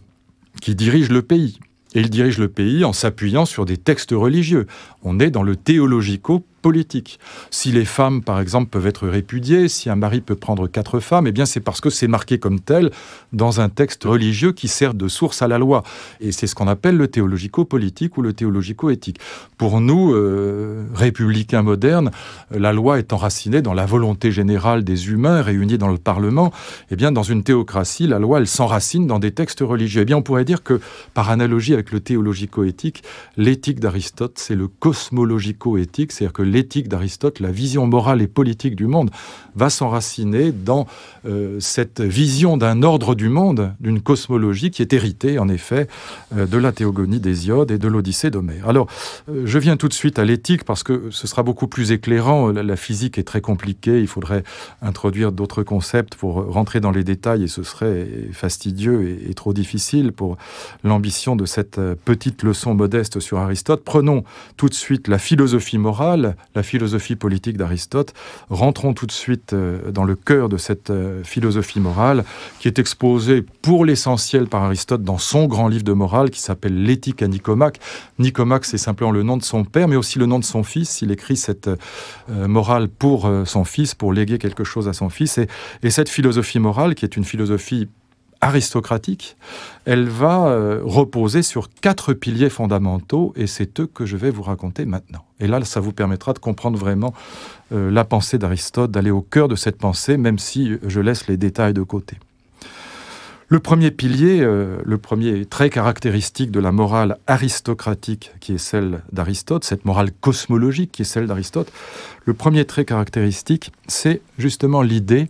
qui dirigent le pays. Et ils dirigent le pays en s'appuyant sur des textes religieux. On est dans le théologico-politique. Si les femmes, par exemple, peuvent être répudiées, si un mari peut prendre 4 femmes, eh bien c'est parce que c'est marqué comme tel dans un texte religieux qui sert de source à la loi. Et c'est ce qu'on appelle le théologico-politique ou le théologico-éthique. Pour nous, républicains modernes, la loi est enracinée dans la volonté générale des humains réunis dans le Parlement. Eh bien, dans une théocratie, la loi, elle s'enracine dans des textes religieux. Eh bien, on pourrait dire que, par analogie avec le théologico-éthique, l'éthique d'Aristote, c'est le cosmologico-éthique, c'est-à-dire que l'éthique d'Aristote, la vision morale et politique du monde, va s'enraciner dans cette vision d'un ordre du monde, d'une cosmologie qui est héritée, en effet, de la théogonie d'Hésiode et de l'Odyssée d'Homère. Alors, je viens tout de suite à l'éthique parce que ce sera beaucoup plus éclairant. La physique est très compliquée, il faudrait introduire d'autres concepts pour rentrer dans les détails et ce serait fastidieux et trop difficile pour l'ambition de cette petite leçon modeste sur Aristote. Prenons tout de suite la philosophie morale, la philosophie politique d'Aristote. Rentrons tout de suite dans le cœur de cette philosophie morale qui est exposée pour l'essentiel par Aristote dans son grand livre de morale qui s'appelle l'Éthique à Nicomaque. Nicomaque, c'est simplement le nom de son père, mais aussi le nom de son fils. Il écrit cette morale pour son fils, pour léguer quelque chose à son fils. Et cette philosophie morale, qui est une philosophie aristocratique, elle va reposer sur 4 piliers fondamentaux, et c'est eux que je vais vous raconter maintenant. Et là, ça vous permettra de comprendre vraiment la pensée d'Aristote, d'aller au cœur de cette pensée, même si je laisse les détails de côté. Le premier pilier, le premier trait caractéristique de la morale aristocratique qui est celle d'Aristote, cette morale cosmologique qui est celle d'Aristote, le premier trait caractéristique, c'est justement l'idée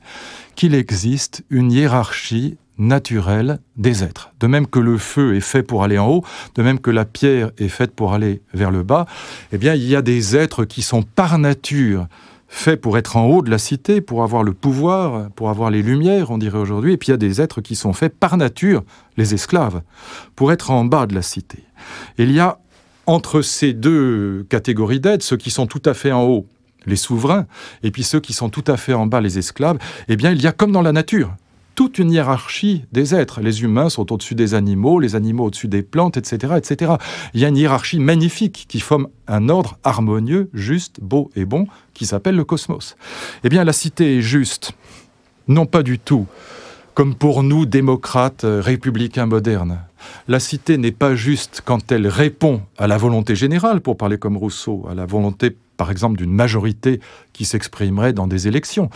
qu'il existe une hiérarchie naturelle des êtres. De même que le feu est fait pour aller en haut, de même que la pierre est faite pour aller vers le bas, eh bien, il y a des êtres qui sont par nature faits pour être en haut de la cité, pour avoir le pouvoir, pour avoir les lumières, on dirait aujourd'hui, et puis il y a des êtres qui sont faits par nature, les esclaves, pour être en bas de la cité. Et il y a entre ces deux catégories d'êtres, ceux qui sont tout à fait en haut, les souverains, et puis ceux qui sont tout à fait en bas, les esclaves, eh bien il y a comme dans la nature, toute une hiérarchie des êtres. Les humains sont au-dessus des animaux, les animaux au-dessus des plantes, etc., etc. Il y a une hiérarchie magnifique qui forme un ordre harmonieux, juste, beau et bon, qui s'appelle le cosmos. Eh bien, la cité est juste, non pas du tout comme pour nous, démocrates, républicains modernes. La cité n'est pas juste quand elle répond à la volonté générale, pour parler comme Rousseau, à la volonté, par exemple, d'une majorité qui s'exprimerait dans des élections.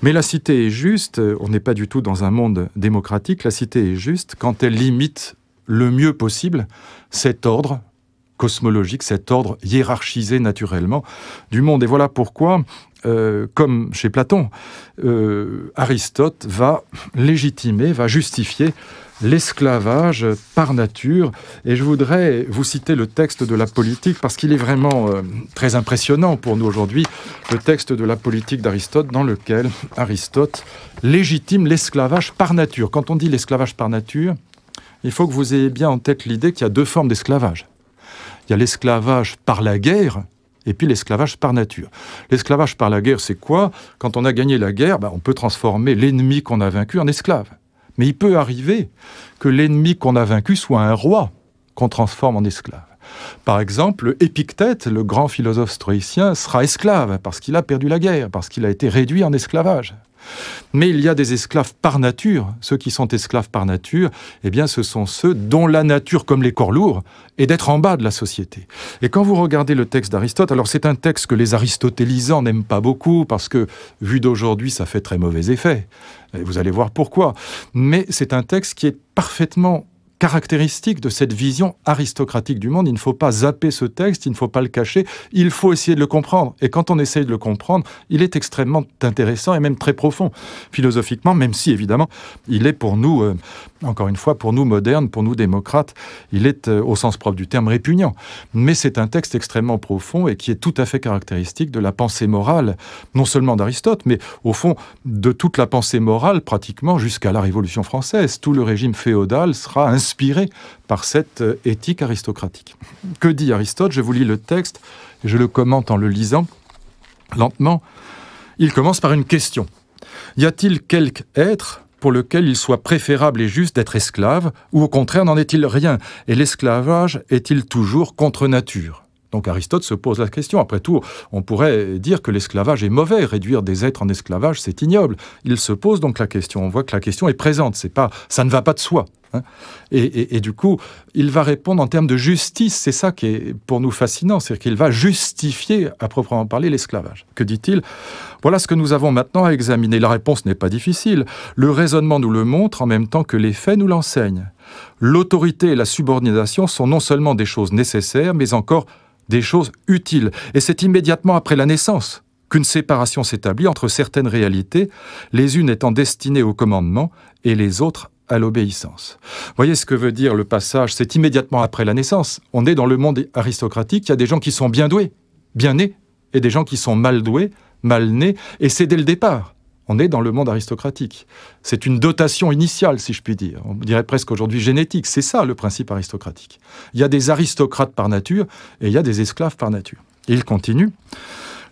Mais la cité est juste, on n'est pas du tout dans un monde démocratique, la cité est juste quand elle limite le mieux possible cet ordre cosmologique, cet ordre hiérarchisé naturellement du monde. Et voilà pourquoi, comme chez Platon, Aristote va légitimer, va justifier l'esclavage par nature. Et je voudrais vous citer le texte de la politique, parce qu'il est vraiment très impressionnant pour nous aujourd'hui, le texte de la politique d'Aristote, dans lequel Aristote légitime l'esclavage par nature. Quand on dit l'esclavage par nature, il faut que vous ayez bien en tête l'idée qu'il y a 2 formes d'esclavage. Il y a l'esclavage par la guerre, et puis l'esclavage par nature. L'esclavage par la guerre, c'est quoi? Quand on a gagné la guerre, on peut transformer l'ennemi qu'on a vaincu en esclave. Mais il peut arriver que l'ennemi qu'on a vaincu soit un roi qu'on transforme en esclave. Par exemple, Épictète, le grand philosophe stoïcien, sera esclave parce qu'il a perdu la guerre, parce qu'il a été réduit en esclavage. Mais il y a des esclaves par nature. Ceux qui sont esclaves par nature, eh bien, ce sont ceux dont la nature, comme les corps lourds, est d'être en bas de la société. Et quand vous regardez le texte d'Aristote, alors c'est un texte que les aristotélisants n'aiment pas beaucoup, parce que, vu d'aujourd'hui, ça fait très mauvais effet. Et vous allez voir pourquoi. Mais c'est un texte qui est parfaitement caractéristique de cette vision aristocratique du monde. Il ne faut pas zapper ce texte, il ne faut pas le cacher, il faut essayer de le comprendre. Et quand on essaye de le comprendre, il est extrêmement intéressant et même très profond, philosophiquement, même si, évidemment, il est pour nous, encore une fois, pour nous modernes, pour nous démocrates, il est, au sens propre du terme, répugnant. Mais c'est un texte extrêmement profond et qui est tout à fait caractéristique de la pensée morale, non seulement d'Aristote, mais au fond, de toute la pensée morale, pratiquement jusqu'à la Révolution française. Tout le régime féodal sera inspiré par cette éthique aristocratique. Que dit Aristote? Je vous lis le texte, et je le commente en le lisant lentement. Il commence par une question. Y a-t-il quelque être pour lequel il soit préférable et juste d'être esclave, ou au contraire n'en est-il rien? Et l'esclavage est-il toujours contre nature? Donc Aristote se pose la question. Après tout, on pourrait dire que l'esclavage est mauvais. Réduire des êtres en esclavage, c'est ignoble. Il se pose donc la question. On voit que la question est présente. Ça ne va pas de soi. Et du coup, il va répondre en termes de justice. C'est ça qui est pour nous fascinant. C'est-à-dire qu'il va justifier, à proprement parler, l'esclavage. Que dit-il? Voilà ce que nous avons maintenant à examiner. La réponse n'est pas difficile. Le raisonnement nous le montre en même temps que les faits nous l'enseignent. L'autorité et la subordination sont non seulement des choses nécessaires, mais encore des choses utiles. Et c'est immédiatement après la naissance qu'une séparation s'établit entre certaines réalités, les unes étant destinées au commandement et les autres à l'obéissance. Voyez ce que veut dire le passage, c'est immédiatement après la naissance. On est dans le monde aristocratique, il y a des gens qui sont bien doués, bien nés, et des gens qui sont mal doués, mal nés, et c'est dès le départ. On est dans le monde aristocratique. C'est une dotation initiale, si je puis dire. On dirait presque aujourd'hui génétique. C'est ça le principe aristocratique. Il y a des aristocrates par nature et il y a des esclaves par nature. Et il continue.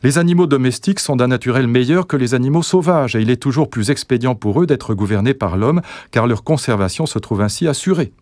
Les animaux domestiques sont d'un naturel meilleur que les animaux sauvages et il est toujours plus expédient pour eux d'être gouvernés par l'homme car leur conservation se trouve ainsi assurée.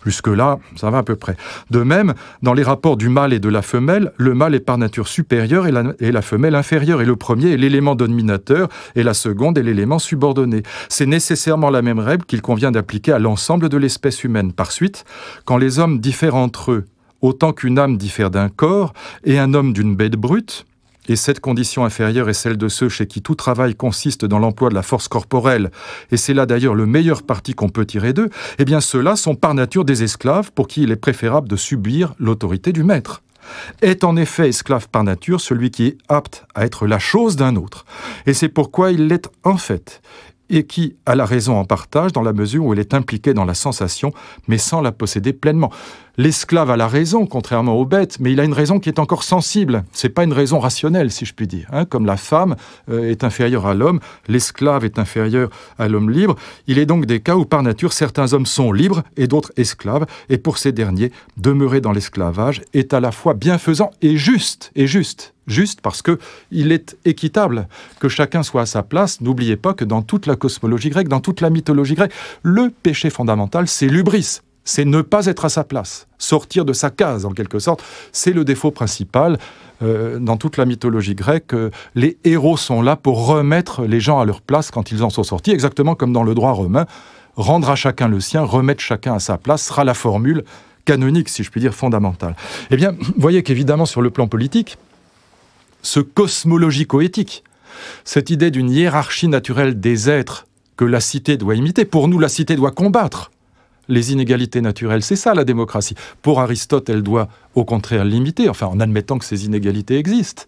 Jusque-là, ça va à peu près. De même, dans les rapports du mâle et de la femelle, le mâle est par nature supérieur et la femelle inférieure. Et le premier est l'élément dominateur et la seconde est l'élément subordonné. C'est nécessairement la même règle qu'il convient d'appliquer à l'ensemble de l'espèce humaine. Par suite, quand les hommes diffèrent entre eux, autant qu'une âme diffère d'un corps et un homme d'une bête brute, et cette condition inférieure est celle de ceux chez qui tout travail consiste dans l'emploi de la force corporelle, et c'est là d'ailleurs le meilleur parti qu'on peut tirer d'eux, eh bien ceux-là sont par nature des esclaves pour qui il est préférable de subir l'autorité du maître. Est en effet esclave par nature celui qui est apte à être la chose d'un autre, et c'est pourquoi il l'est en fait, et qui a la raison en partage dans la mesure où elle est impliquée dans la sensation, mais sans la posséder pleinement. L'esclave a la raison, contrairement aux bêtes, mais il a une raison qui est encore sensible. C'est pas une raison rationnelle, si je puis dire. Comme la femme est inférieure à l'homme, l'esclave est inférieur à l'homme libre. Il est donc des cas où, par nature, certains hommes sont libres et d'autres esclaves. Et pour ces derniers, demeurer dans l'esclavage est à la fois bienfaisant et juste. Juste parce qu'il est équitable que chacun soit à sa place. N'oubliez pas que dans toute la cosmologie grecque, dans toute la mythologie grecque, le péché fondamental, c'est l'hubris. C'est ne pas être à sa place, sortir de sa case en quelque sorte. C'est le défaut principal dans toute la mythologie grecque. Les héros sont là pour remettre les gens à leur place quand ils en sont sortis, exactement comme dans le droit romain. Rendre à chacun le sien, remettre chacun à sa place sera la formule canonique, si je puis dire, fondamentale. Eh bien, vous voyez qu'évidemment sur le plan politique, ce cosmologico-éthique, cette idée d'une hiérarchie naturelle des êtres que la cité doit imiter, pour nous la cité doit combattre les inégalités naturelles, c'est ça la démocratie. Pour Aristote, elle doit au contraire limiter, enfin en admettant que ces inégalités existent.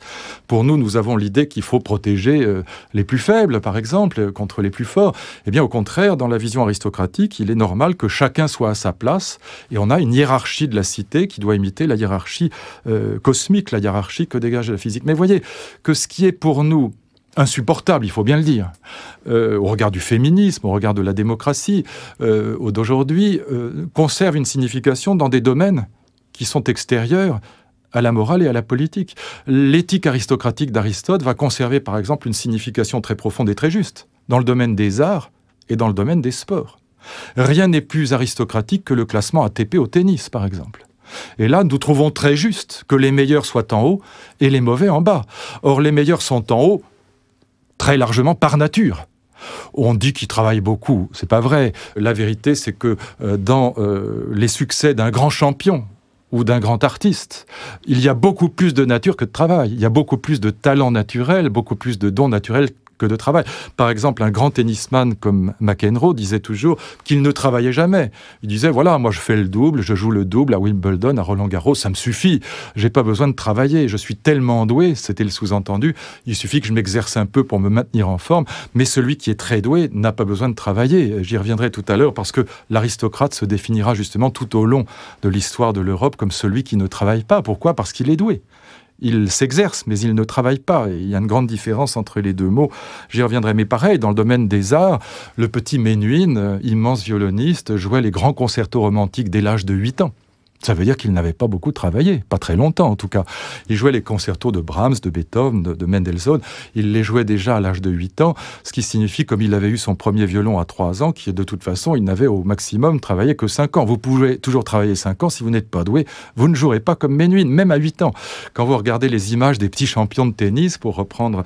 Pour nous, nous avons l'idée qu'il faut protéger les plus faibles, par exemple, contre les plus forts. Eh bien au contraire, dans la vision aristocratique, il est normal que chacun soit à sa place, et on a une hiérarchie de la cité qui doit imiter la hiérarchie cosmique, la hiérarchie que dégage la physique. Mais voyez que ce qui est pour nous insupportable, il faut bien le dire, au regard du féminisme, au regard de la démocratie, d'aujourd'hui, conserve une signification dans des domaines qui sont extérieurs à la morale et à la politique. L'éthique aristocratique d'Aristote va conserver, par exemple, une signification très profonde et très juste dans le domaine des arts et dans le domaine des sports. Rien n'est plus aristocratique que le classement ATP au tennis, par exemple. Et là, nous trouvons très juste que les meilleurs soient en haut et les mauvais en bas. Or, les meilleurs sont en haut très largement par nature. On dit qu'ils travaillent beaucoup, c'est pas vrai. La vérité, c'est que dans les succès d'un grand champion ou d'un grand artiste, il y a beaucoup plus de nature que de travail. Il y a beaucoup plus de talent naturel, beaucoup plus de dons naturels que de travail. Par exemple, un grand tennisman comme McEnroe disait toujours qu'il ne travaillait jamais. Il disait, voilà, moi je fais le double, je joue le double à Wimbledon, à Roland-Garros, ça me suffit. J'ai pas besoin de travailler, je suis tellement doué, c'était le sous-entendu, il suffit que je m'exerce un peu pour me maintenir en forme, mais celui qui est très doué n'a pas besoin de travailler. J'y reviendrai tout à l'heure parce que l'aristocrate se définira justement tout au long de l'histoire de l'Europe comme celui qui ne travaille pas. Pourquoi ? Parce qu'il est doué. Il s'exerce, mais il ne travaille pas. Et il y a une grande différence entre les deux mots. J'y reviendrai. Mais pareil, dans le domaine des arts, le petit Menuhin, immense violoniste, jouait les grands concertos romantiques dès l'âge de 8 ans. Ça veut dire qu'il n'avait pas beaucoup travaillé, pas très longtemps en tout cas. Il jouait les concertos de Brahms, de Beethoven, de Mendelssohn. Il les jouait déjà à l'âge de 8 ans, ce qui signifie, comme il avait eu son premier violon à 3 ans, que de toute façon, il n'avait au maximum travaillé que 5 ans. Vous pouvez toujours travailler 5 ans, si vous n'êtes pas doué, vous ne jouerez pas comme Menuhin, même à 8 ans. Quand vous regardez les images des petits champions de tennis, pour reprendre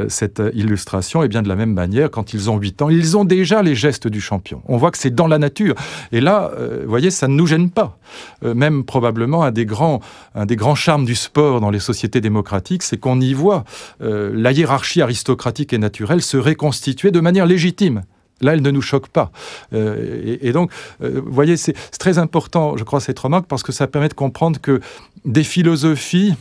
cette illustration, et bien de la même manière, quand ils ont 8 ans, ils ont déjà les gestes du champion. On voit que c'est dans la nature. Et là, vous voyez, ça ne nous gêne pas. Même probablement un des grands charmes du sport dans les sociétés démocratiques, c'est qu'on y voit la hiérarchie aristocratique et naturelle se reconstituer de manière légitime Là, elle ne nous choque pas. Et donc, vous voyez, c'est très important, je crois, cette remarque, parce que ça permet de comprendre que des philosophies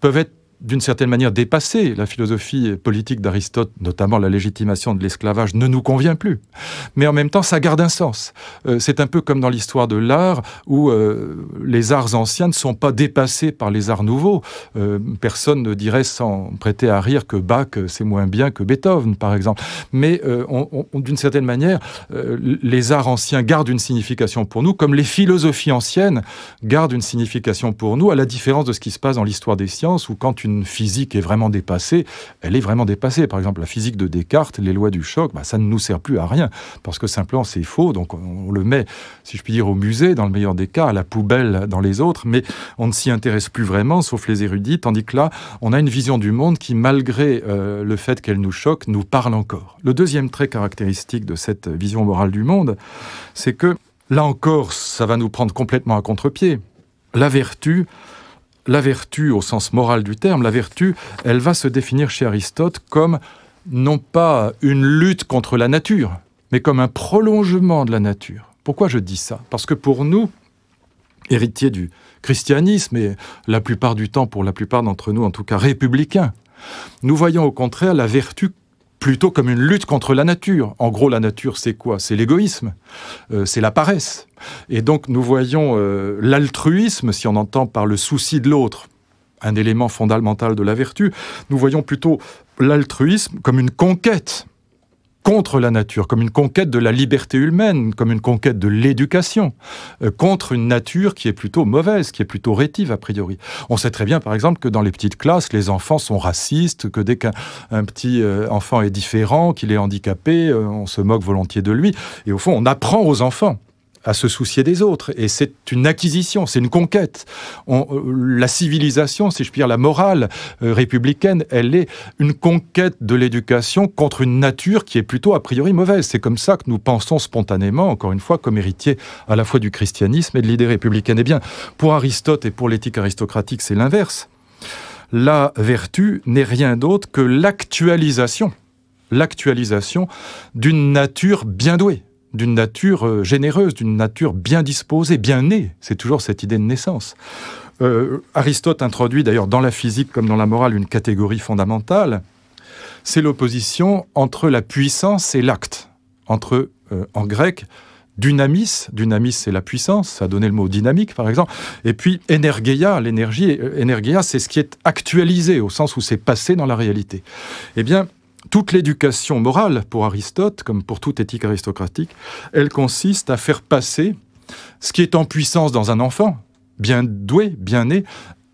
peuvent être d'une certaine manière dépassée. La philosophie politique d'Aristote, notamment la légitimation de l'esclavage, ne nous convient plus. Mais en même temps, ça garde un sens. C'est un peu comme dans l'histoire de l'art, où les arts anciens ne sont pas dépassés par les arts nouveaux. Personne ne dirait sans prêter à rire que Bach, c'est moins bien que Beethoven, par exemple. Mais d'une certaine manière, les arts anciens gardent une signification pour nous, comme les philosophies anciennes gardent une signification pour nous, à la différence de ce qui se passe dans l'histoire des sciences, où quand une physique est vraiment dépassée, elle est vraiment dépassée. Par exemple, la physique de Descartes, les lois du choc, ça ne nous sert plus à rien, parce que simplement c'est faux, donc on le met, si je puis dire, au musée, dans le meilleur des cas, à la poubelle dans les autres, mais on ne s'y intéresse plus vraiment, sauf les érudits, tandis que là, on a une vision du monde qui, malgré le fait qu'elle nous choque, nous parle encore. Le deuxième trait caractéristique de cette vision morale du monde, c'est que, là encore, ça va nous prendre complètement à contre-pied. La vertu, au sens moral du terme, la vertu, elle va se définir chez Aristote comme non pas une lutte contre la nature, mais comme un prolongement de la nature. Pourquoi je dis ça? Parce que pour nous, héritiers du christianisme, et la plupart du temps, pour la plupart d'entre nous, en tout cas républicains, nous voyons au contraire la vertu plutôt comme une lutte contre la nature. En gros, la nature, c'est quoi? C'est l'égoïsme, c'est la paresse. Et donc, nous voyons l'altruisme, si on entend par le souci de l'autre, un élément fondamental de la vertu, nous voyons plutôt l'altruisme comme une conquête contre la nature, comme une conquête de la liberté humaine, comme une conquête de l'éducation, contre une nature qui est plutôt mauvaise, qui est plutôt rétive a priori. On sait très bien, par exemple, que dans les petites classes, les enfants sont racistes, que dès qu'un petit enfant est différent, qu'il est handicapé, on se moque volontiers de lui. Et au fond, on apprend aux enfants à se soucier des autres. Et c'est une acquisition, c'est une conquête. La civilisation, si je puis dire, la morale républicaine, elle est une conquête de l'éducation contre une nature qui est plutôt a priori mauvaise. C'est comme ça que nous pensons spontanément, encore une fois, comme héritiers à la fois du christianisme et de l'idée républicaine. Eh bien, pour Aristote et pour l'éthique aristocratique, c'est l'inverse. La vertu n'est rien d'autre que l'actualisation d'une nature bien douée, d'une nature généreuse, d'une nature bien disposée, bien née. C'est toujours cette idée de naissance. Aristote introduit d'ailleurs dans la physique comme dans la morale une catégorie fondamentale. C'est l'opposition entre la puissance et l'acte. Entre, en grec, dynamis c'est la puissance, ça a donné le mot dynamique par exemple, et puis énergeia, l'énergie, énergeia c'est ce qui est actualisé au sens où c'est passé dans la réalité. Eh bien, toute l'éducation morale, pour Aristote, comme pour toute éthique aristocratique, elle consiste à faire passer ce qui est en puissance dans un enfant, bien doué, bien né,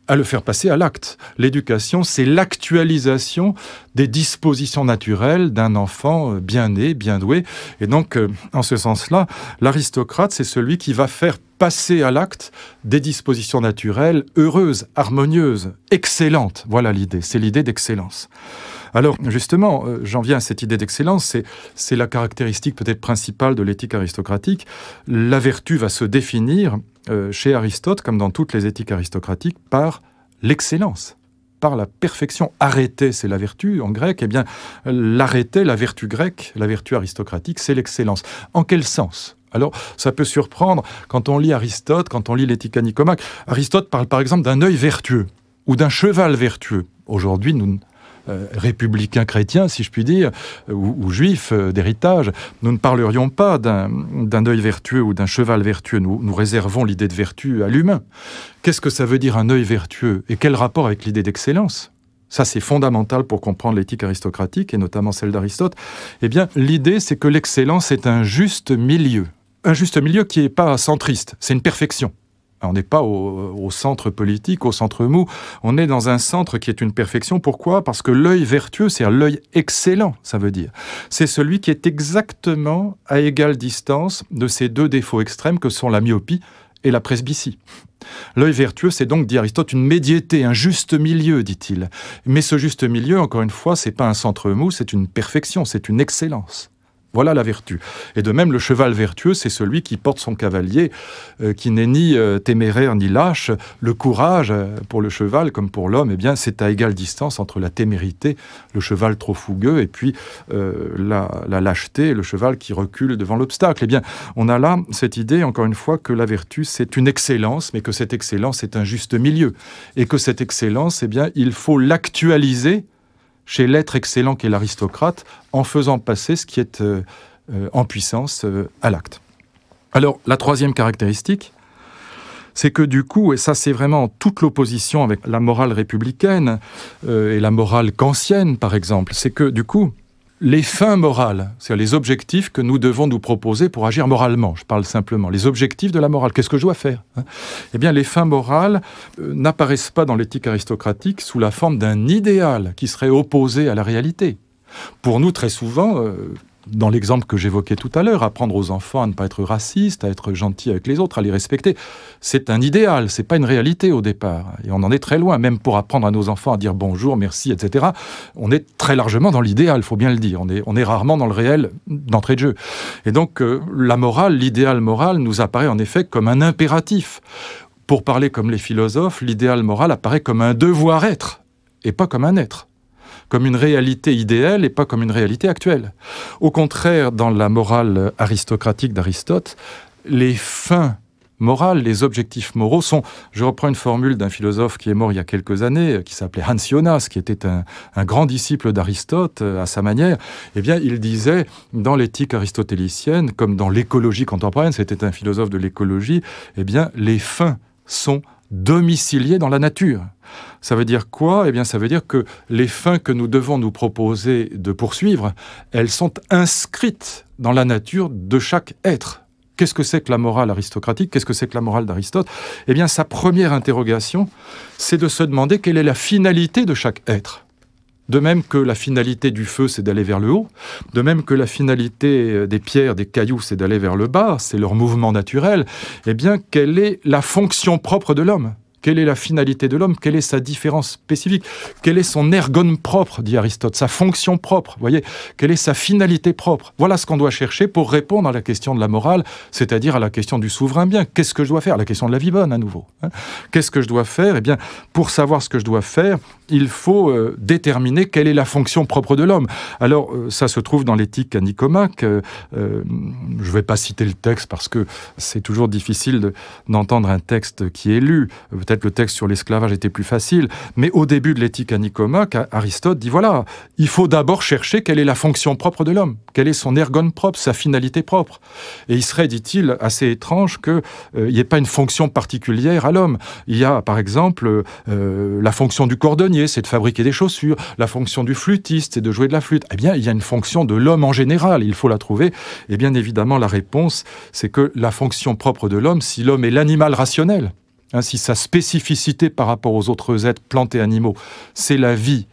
à le faire passer à l'acte. L'éducation, c'est l'actualisation des dispositions naturelles d'un enfant bien né, bien doué. Et donc, en ce sens-là, l'aristocrate, c'est celui qui va faire passer à l'acte des dispositions naturelles heureuses, harmonieuses, excellentes. Voilà l'idée, c'est l'idée d'excellence. Alors, justement, j'en viens à cette idée d'excellence, c'est la caractéristique peut-être principale de l'éthique aristocratique. La vertu va se définir, chez Aristote, comme dans toutes les éthiques aristocratiques, par l'excellence, par la perfection. Arrêté, c'est la vertu en grec, eh bien, l'arrêté, la vertu grecque, la vertu aristocratique, c'est l'excellence. En quel sens ? Alors, ça peut surprendre quand on lit Aristote, quand on lit l'Éthique à Nicomaque. Aristote parle par exemple d'un œil vertueux ou d'un cheval vertueux. Aujourd'hui, nous, républicains chrétiens, si je puis dire, ou juifs d'héritage, nous ne parlerions pas d'un œil vertueux ou d'un cheval vertueux. Nous réservons l'idée de vertu à l'humain. Qu'est-ce que ça veut dire un œil vertueux? Et quel rapport avec l'idée d'excellence? Ça, c'est fondamental pour comprendre l'éthique aristocratique, et notamment celle d'Aristote. Eh bien, l'idée, c'est que l'excellence est un juste milieu. Un juste milieu qui n'est pas centriste, c'est une perfection. On n'est pas au centre politique, au centre mou. On est dans un centre qui est une perfection. Pourquoi? Parce que l'œil vertueux, c'est l'œil excellent, ça veut dire. C'est celui qui est exactement à égale distance de ces deux défauts extrêmes que sont la myopie et la presbytie. L'œil vertueux, c'est donc, dit Aristote, une médiété, un juste milieu, dit-il. Mais ce juste milieu, encore une fois, c'est pas un centre mou, c'est une perfection, c'est une excellence. Voilà la vertu. Et de même, le cheval vertueux, c'est celui qui porte son cavalier, qui n'est ni téméraire ni lâche. Le courage, pour le cheval comme pour l'homme, eh bien, c'est à égale distance entre la témérité, le cheval trop fougueux, et puis la lâcheté, le cheval qui recule devant l'obstacle. Eh bien, on a là cette idée, encore une fois, que la vertu, c'est une excellence, mais que cette excellence est un juste milieu. Et que cette excellence, eh bien, il faut l'actualiser chez l'être excellent qu'est l'aristocrate, en faisant passer ce qui est en puissance à l'acte. Alors, la troisième caractéristique, c'est que du coup, et ça c'est vraiment toute l'opposition avec la morale républicaine et la morale kantienne, par exemple, c'est que du coup, les fins morales, c'est-à-dire les objectifs que nous devons nous proposer pour agir moralement, je parle simplement, les objectifs de la morale, qu'est-ce que je dois faire, hein? Eh bien, les fins morales n'apparaissent pas dans l'éthique aristocratique sous la forme d'un idéal qui serait opposé à la réalité. Pour nous, très souvent, dans l'exemple que j'évoquais tout à l'heure, apprendre aux enfants à ne pas être racistes, à être gentils avec les autres, à les respecter, c'est un idéal, c'est pas une réalité au départ. Et on en est très loin, même pour apprendre à nos enfants à dire bonjour, merci, etc. On est très largement dans l'idéal, il faut bien le dire. On est rarement dans le réel d'entrée de jeu. Et donc, la morale, l'idéal moral, nous apparaît en effet comme un impératif. Pour parler comme les philosophes, l'idéal moral apparaît comme un devoir-être, et pas comme un être. Comme une réalité idéale et pas comme une réalité actuelle. Au contraire, dans la morale aristocratique d'Aristote, les fins morales, les objectifs moraux sont, je reprends une formule d'un philosophe qui est mort il y a quelques années, qui s'appelait Hans Jonas, qui était un grand disciple d'Aristote à sa manière, eh bien il disait, dans l'éthique aristotélicienne, comme dans l'écologie contemporaine, c'était un philosophe de l'écologie, eh bien les fins sont domiciliés dans la nature. Ça veut dire quoi? Eh bien, ça veut dire que les fins que nous devons nous proposer de poursuivre, elles sont inscrites dans la nature de chaque être. Qu'est-ce que c'est que la morale aristocratique? Qu'est-ce que c'est que la morale d'Aristote? Eh bien, sa première interrogation, c'est de se demander quelle est la finalité de chaque être. De même que la finalité du feu, c'est d'aller vers le haut, de même que la finalité des pierres, des cailloux, c'est d'aller vers le bas, c'est leur mouvement naturel, eh bien, quelle est la fonction propre de l'homme? Quelle est la finalité de l'homme? Quelle est sa différence spécifique? Quel est son ergon propre, dit Aristote, sa fonction propre? Voyez, quelle est sa finalité propre? Voilà ce qu'on doit chercher pour répondre à la question de la morale, c'est-à-dire à la question du souverain bien. Qu'est-ce que je dois faire? La question de la vie bonne, à nouveau. Qu'est-ce que je dois faire? Eh bien, pour savoir ce que je dois faire, il faut déterminer quelle est la fonction propre de l'homme. Alors, ça se trouve dans l'éthique à Nicomaque. Je ne vais pas citer le texte parce que c'est toujours difficile d'entendre un texte qui est lu. Peut-être le texte sur l'esclavage était plus facile, mais au début de l'éthique à Nicomaque, Aristote dit voilà, il faut d'abord chercher quelle est la fonction propre de l'homme, quel est son ergon propre, sa finalité propre. Et il serait, dit-il, assez étrange qu'il n'y ait pas une fonction particulière à l'homme. Il y a, par exemple, la fonction du cordonnier, c'est de fabriquer des chaussures, la fonction du flûtiste, c'est de jouer de la flûte. Eh bien, il y a une fonction de l'homme en général, il faut la trouver. Et bien évidemment, la réponse, c'est que la fonction propre de l'homme, si l'homme est l'animal rationnel, si sa spécificité par rapport aux autres êtres, plantes et animaux, c'est la vie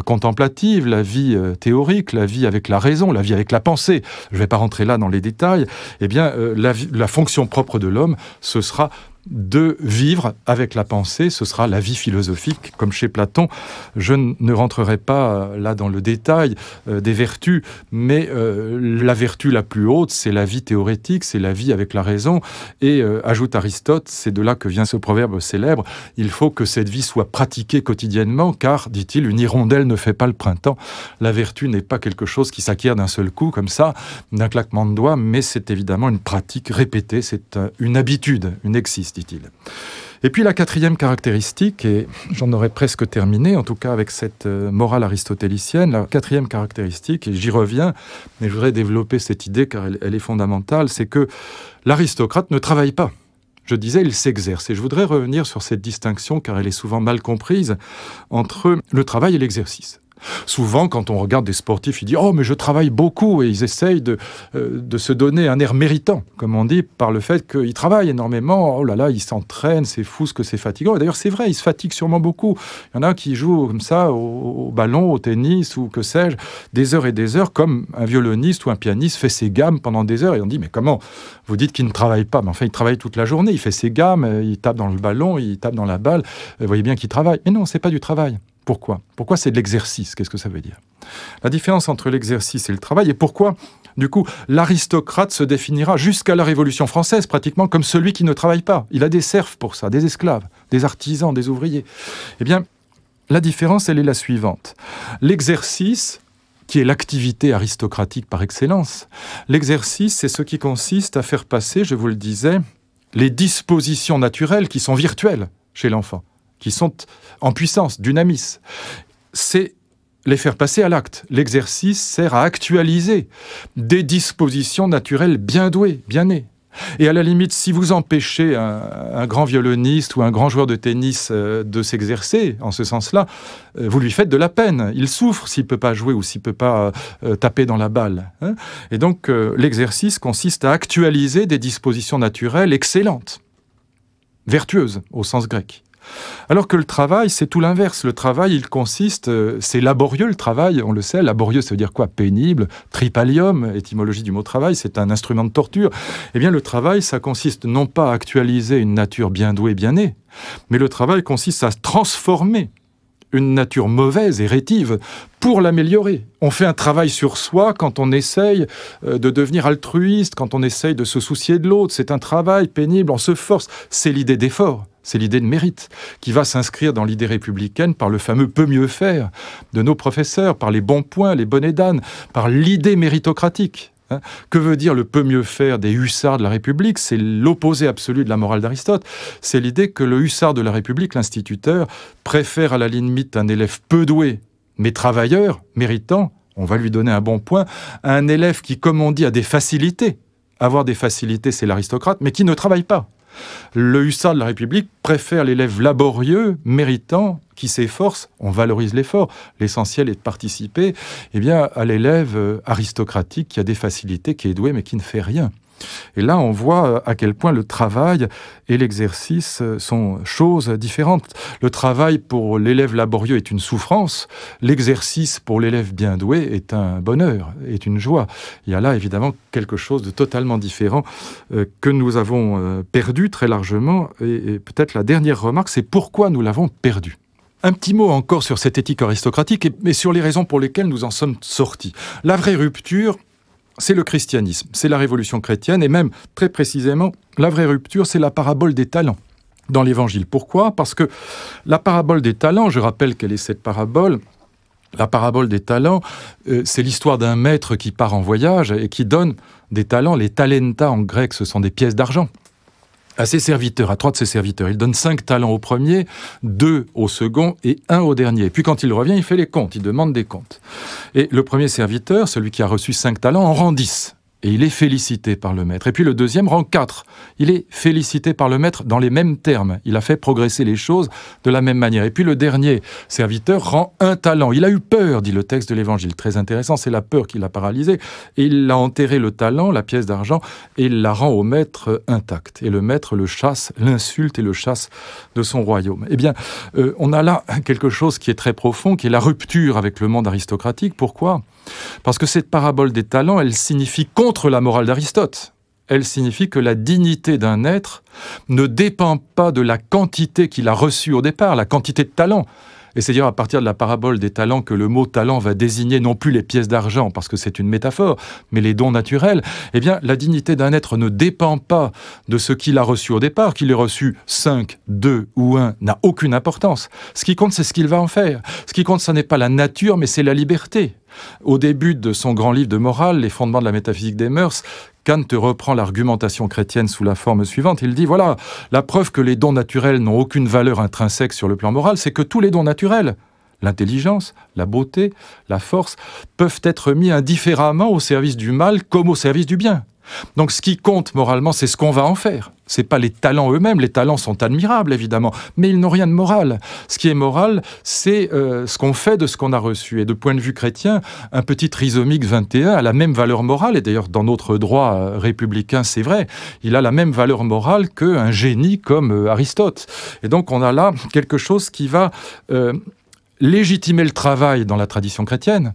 contemplative, la vie théorique, la vie avec la raison, la vie avec la pensée, je ne vais pas rentrer là dans les détails, eh bien la fonction propre de l'homme, ce sera de vivre avec la pensée, ce sera la vie philosophique, comme chez Platon. Je ne rentrerai pas là dans le détail des vertus, mais la vertu la plus haute, c'est la vie théorétique, c'est la vie avec la raison, et ajoute Aristote, c'est de là que vient ce proverbe célèbre, il faut que cette vie soit pratiquée quotidiennement, car, dit-il, une hirondelle ne fait pas le printemps. La vertu n'est pas quelque chose qui s'acquiert d'un seul coup, comme ça, d'un claquement de doigts, mais c'est évidemment une pratique répétée, c'est une habitude, une existe, dit-il. Et puis la quatrième caractéristique, et j'en aurais presque terminé, en tout cas avec cette morale aristotélicienne, la quatrième caractéristique, et j'y reviens, mais je voudrais développer cette idée car elle est fondamentale, c'est que l'aristocrate ne travaille pas. Je disais, il s'exerce. Et je voudrais revenir sur cette distinction, car elle est souvent mal comprise, entre le travail et l'exercice. Souvent, quand on regarde des sportifs, ils disent « Oh, mais je travaille beaucoup » et ils essayent de se donner un air méritant, comme on dit, par le fait qu'ils travaillent énormément. Oh là là, ils s'entraînent, c'est fou ce que c'est fatigant. Et d'ailleurs, c'est vrai, ils se fatiguent sûrement beaucoup. Il y en a qui jouent comme ça au ballon, au tennis ou que sais-je, des heures et des heures, comme un violoniste ou un pianiste fait ses gammes pendant des heures. Et on dit « Mais comment? Vous dites qu'il ne travaille pas. » Mais enfin, il travaille toute la journée. Il fait ses gammes, il tape dans le ballon, il tape dans la balle. Vous voyez bien qu'il travaille. Mais non, c'est pas du travail. Pourquoi? Pourquoi c'est de l'exercice? Qu'est-ce que ça veut dire? La différence entre l'exercice et le travail, et pourquoi, du coup, l'aristocrate se définira jusqu'à la Révolution française pratiquement comme celui qui ne travaille pas. Il a des serfs pour ça, des esclaves, des artisans, des ouvriers. Eh bien, la différence, elle est la suivante. L'exercice, qui est l'activité aristocratique par excellence, l'exercice, c'est ce qui consiste à faire passer, je vous le disais, les dispositions naturelles qui sont virtuelles chez l'enfant, qui sont en puissance, dunamis. C'est les faire passer à l'acte. L'exercice sert à actualiser des dispositions naturelles bien douées, bien nées. Et à la limite, si vous empêchez un grand violoniste ou un grand joueur de tennis de s'exercer, en ce sens-là, vous lui faites de la peine. Il souffre s'il ne peut pas jouer ou s'il ne peut pas taper dans la balle. Hein. Et donc, l'exercice consiste à actualiser des dispositions naturelles excellentes, vertueuses au sens grec. Alors que le travail, c'est tout l'inverse. Le travail, il consiste, c'est laborieux le travail, on le sait. Laborieux, ça veut dire quoi? Pénible. Tripalium, étymologie du mot travail, c'est un instrument de torture. Eh bien, le travail, ça consiste non pas à actualiser une nature bien douée, bien née, mais le travail consiste à transformer une nature mauvaise et rétive pour l'améliorer. On fait un travail sur soi quand on essaye de devenir altruiste, quand on essaye de se soucier de l'autre. C'est un travail pénible, on se force. C'est l'idée d'effort, c'est l'idée de mérite qui va s'inscrire dans l'idée républicaine par le fameux « peut mieux faire » de nos professeurs, par les bons points, les bonnets d'âne, par l'idée méritocratique. Que veut dire le peut mieux faire des hussards de la République? C'est l'opposé absolu de la morale d'Aristote. C'est l'idée que le hussard de la République, l'instituteur, préfère à la limite un élève peu doué, mais travailleur, méritant, on va lui donner un bon point, à un élève qui, comme on dit, a des facilités. Avoir des facilités, c'est l'aristocrate, mais qui ne travaille pas. Le hussard de la République préfère l'élève laborieux, méritant, qui s'efforce, on valorise l'effort. L'essentiel est de participer à l'élève aristocratique qui a des facilités, qui est doué, mais qui ne fait rien. Et là, on voit à quel point le travail et l'exercice sont choses différentes. Le travail pour l'élève laborieux est une souffrance. L'exercice pour l'élève bien doué est un bonheur, est une joie. Il y a là, évidemment, quelque chose de totalement différent que nous avons perdu très largement. Et peut-être la dernière remarque, c'est pourquoi nous l'avons perdu. Un petit mot encore sur cette éthique aristocratique et sur les raisons pour lesquelles nous en sommes sortis. La vraie rupture, c'est le christianisme, c'est la révolution chrétienne, et même, très précisément, la vraie rupture, c'est la parabole des talents dans l'Évangile. Pourquoi? Parce que la parabole des talents, je rappelle quelle est cette parabole. La parabole des talents, c'est l'histoire d'un maître qui part en voyage et qui donne des talents. Les talenta en grec, ce sont des pièces d'argent. À ses serviteurs, à 3 de ses serviteurs. Il donne 5 talents au premier, 2 au second et 1 au dernier. Et puis quand il revient, il fait les comptes, il demande des comptes. Et le premier serviteur, celui qui a reçu 5 talents, en rend 10. Et il est félicité par le maître. Et puis le deuxième rend 4. Il est félicité par le maître dans les mêmes termes. Il a fait progresser les choses de la même manière. Et puis le dernier serviteur rend 1 talent. Il a eu peur, dit le texte de l'Évangile. Très intéressant, c'est la peur qui l'a paralysé. Et il a enterré le talent, la pièce d'argent, et il la rend au maître intacte. Et le maître le chasse, l'insulte et le chasse de son royaume. Eh bien, on a là quelque chose qui est très profond, qui est la rupture avec le monde aristocratique. Pourquoi ? Parce que cette parabole des talents, elle signifie contre la morale d'Aristote. Elle signifie que la dignité d'un être ne dépend pas de la quantité qu'il a reçue au départ, la quantité de talents. Et c'est-à-dire à partir de la parabole des talents que le mot talent va désigner non plus les pièces d'argent, parce que c'est une métaphore, mais les dons naturels. Eh bien, la dignité d'un être ne dépend pas de ce qu'il a reçu au départ. Qu'il ait reçu 5, 2 ou 1 n'a aucune importance. Ce qui compte, c'est ce qu'il va en faire. Ce qui compte, ce n'est pas la nature, mais c'est la liberté. Au début de son grand livre de morale, Les fondements de la métaphysique des mœurs, Kant reprend l'argumentation chrétienne sous la forme suivante. Il dit, voilà, la preuve que les dons naturels n'ont aucune valeur intrinsèque sur le plan moral, c'est que tous les dons naturels, l'intelligence, la beauté, la force, peuvent être mis indifféremment au service du mal comme au service du bien. Donc ce qui compte moralement, c'est ce qu'on va en faire. Ce n'est pas les talents eux-mêmes. Les talents sont admirables, évidemment, mais ils n'ont rien de moral. Ce qui est moral, c'est ce qu'on fait de ce qu'on a reçu. Et de point de vue chrétien, un petit trisomique 21 a la même valeur morale, et d'ailleurs dans notre droit républicain, c'est vrai, il a la même valeur morale qu'un génie comme Aristote. Et donc on a là quelque chose qui va légitimer le travail dans la tradition chrétienne.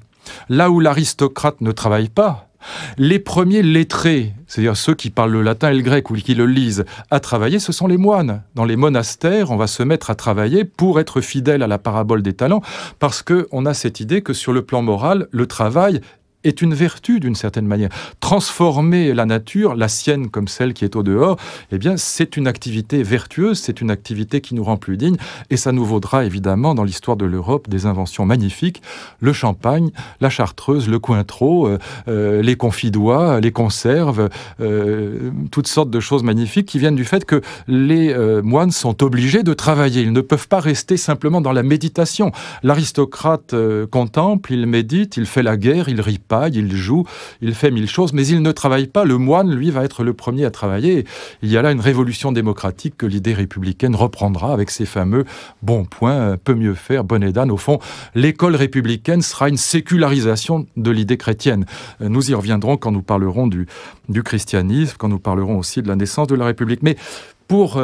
Là où l'aristocrate ne travaille pas, Les premiers lettrés, c'est-à-dire ceux qui parlent le latin et le grec ou qui le lisent, à travailler, ce sont les moines. Dans les monastères, on va se mettre à travailler pour être fidèle à la parabole des talents, parce qu'on a cette idée que sur le plan moral, le travail est une vertu d'une certaine manière. Transformer la nature, la sienne comme celle qui est au dehors, eh bien, c'est une activité vertueuse, c'est une activité qui nous rend plus dignes, et ça nous vaudra évidemment dans l'histoire de l'Europe des inventions magnifiques, le champagne, la chartreuse, le cointreau, les confidois, les conserves, toutes sortes de choses magnifiques qui viennent du fait que les moines sont obligés de travailler. Ils ne peuvent pas rester simplement dans la méditation. L'aristocrate contemple, il médite, il fait la guerre, il rit pas, il joue, il fait mille choses, mais il ne travaille pas. Le moine, lui, va être le premier à travailler. Il y a là une révolution démocratique que l'idée républicaine reprendra avec ses fameux bons points, peut mieux faire, bonne et d'âne. Au fond, l'école républicaine sera une sécularisation de l'idée chrétienne. Nous y reviendrons quand nous parlerons du christianisme, quand nous parlerons aussi de la naissance de la République. Mais pour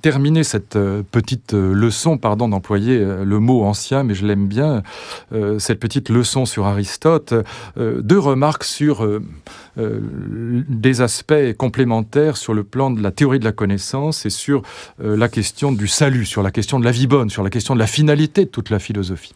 terminer cette petite leçon, pardon d'employer le mot ancien, mais je l'aime bien, cette petite leçon sur Aristote, deux remarques sur des aspects complémentaires sur le plan de la théorie de la connaissance et sur la question du salut, sur la question de la vie bonne, sur la question de la finalité de toute la philosophie.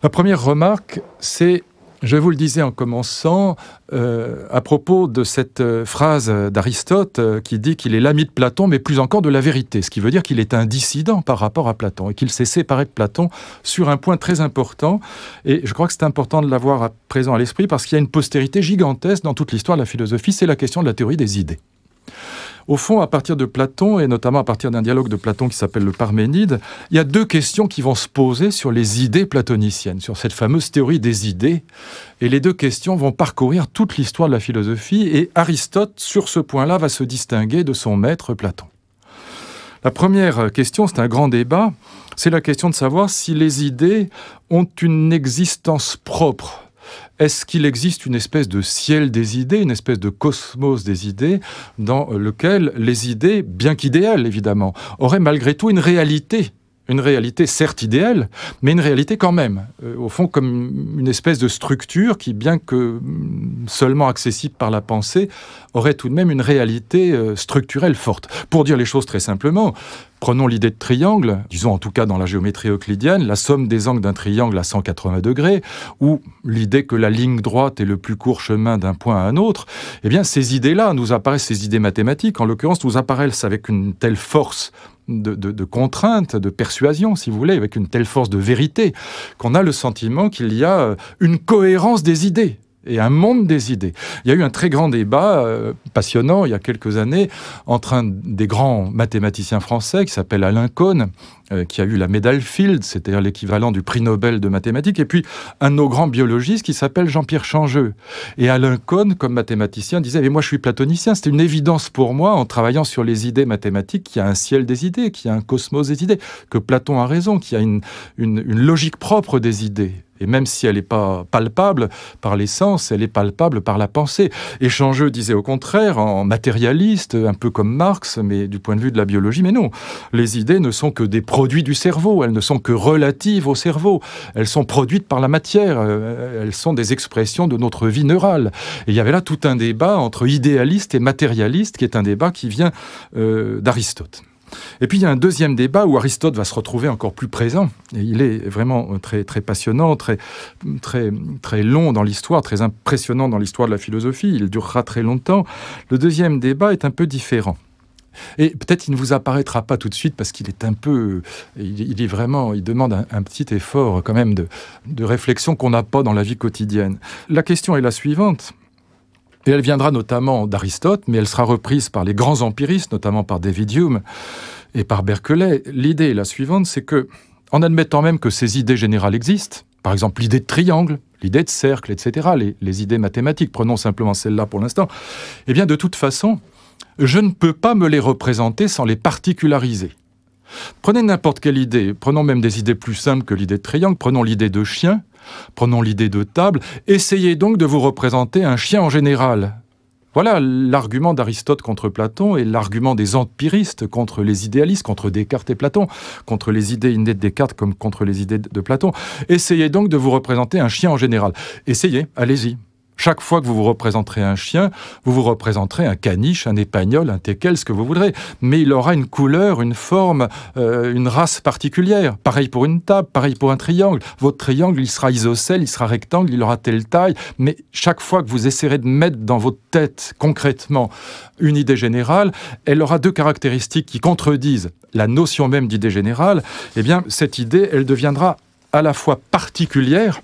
La première remarque, c'est, je vous le disais en commençant, à propos de cette phrase d'Aristote qui dit qu'il est l'ami de Platon, mais plus encore de la vérité, ce qui veut dire qu'il est un dissident par rapport à Platon et qu'il s'est séparé de Platon sur un point très important. Et je crois que c'est important de l'avoir à présent à l'esprit parce qu'il y a une postérité gigantesque dans toute l'histoire de la philosophie, c'est la question de la théorie des idées. Au fond, à partir de Platon, et notamment à partir d'un dialogue de Platon qui s'appelle le Parménide, il y a deux questions qui vont se poser sur les idées platoniciennes, sur cette fameuse théorie des idées. Et les deux questions vont parcourir toute l'histoire de la philosophie, et Aristote, sur ce point-là, va se distinguer de son maître Platon. La première question, c'est un grand débat, c'est la question de savoir si les idées ont une existence propre. Est-ce qu'il existe une espèce de ciel des idées, une espèce de cosmos des idées, dans lequel les idées, bien qu'idéales évidemment, auraient malgré tout une réalité certes idéale, mais une réalité quand même, au fond comme une espèce de structure qui, bien que seulement accessible par la pensée, aurait tout de même une réalité structurelle forte. Pour dire les choses très simplement, prenons l'idée de triangle, disons en tout cas dans la géométrie euclidienne, la somme des angles d'un triangle à 180 degrés, ou l'idée que la ligne droite est le plus court chemin d'un point à un autre, eh bien ces idées-là nous apparaissent, ces idées mathématiques en l'occurrence, nous apparaissent avec une telle force de contrainte, de persuasion, si vous voulez, avec une telle force de vérité, qu'on a le sentiment qu'il y a une cohérence des idées et un monde des idées. Il y a eu un très grand débat passionnant il y a quelques années entre un des grands mathématiciens français qui s'appelle Alain Cohn, qui a eu la médaille Fields, c'est-à-dire l'équivalent du prix Nobel de mathématiques, et puis un de nos grands biologistes qui s'appelle Jean-Pierre Changeux. Et Alain Cohn, comme mathématicien, disait « Mais moi, je suis platonicien, c'était une évidence pour moi, en travaillant sur les idées mathématiques, qu'il y a un ciel des idées, qu'il y a un cosmos des idées, que Platon a raison, qu'il y a une logique propre des idées. » Et même si elle n'est pas palpable par l'essence, elle est palpable par la pensée. Et Changeux disait au contraire, en matérialiste, un peu comme Marx, mais du point de vue de la biologie, mais non. Les idées ne sont que des produits du cerveau, elles ne sont que relatives au cerveau. Elles sont produites par la matière, elles sont des expressions de notre vie neurale. Et il y avait là tout un débat entre idéaliste et matérialiste, qui est un débat qui vient d'Aristote. Et puis il y a un deuxième débat où Aristote va se retrouver encore plus présent. Et il est vraiment très, très passionnant, très, très, très long dans l'histoire, très impressionnant dans l'histoire de la philosophie. Il durera très longtemps. Le deuxième débat est un peu différent. Et peut-être il ne vous apparaîtra pas tout de suite parce qu'il est un peu... Il est vraiment... Il demande un petit effort quand même de réflexion qu'on n'a pas dans la vie quotidienne. La question est la suivante. Et elle viendra notamment d'Aristote, mais elle sera reprise par les grands empiristes, notamment par David Hume et par Berkeley. L'idée est la suivante, c'est que, en admettant même que ces idées générales existent, par exemple l'idée de triangle, l'idée de cercle, etc., les idées mathématiques, prenons simplement celle-là pour l'instant, eh bien de toute façon, je ne peux pas me les représenter sans les particulariser. Prenez n'importe quelle idée, prenons même des idées plus simples que l'idée de triangle, prenons l'idée de chien, prenons l'idée de table, essayez donc de vous représenter un chien en général. Voilà l'argument d'Aristote contre Platon et l'argument des empiristes contre les idéalistes, contre Descartes et Platon, contre les idées innées de Descartes comme contre les idées de Platon. Essayez donc de vous représenter un chien en général. Essayez, allez-y. Chaque fois que vous vous représenterez un chien, vous vous représenterez un caniche, un épagnol, un teckel, ce que vous voudrez. Mais il aura une couleur, une forme, une race particulière. Pareil pour une table, pareil pour un triangle. Votre triangle, il sera isocèle, il sera rectangle, il aura telle taille. Mais chaque fois que vous essaierez de mettre dans votre tête, concrètement, une idée générale, elle aura deux caractéristiques qui contredisent la notion même d'idée générale. Eh bien, cette idée, elle deviendra à la fois particulière,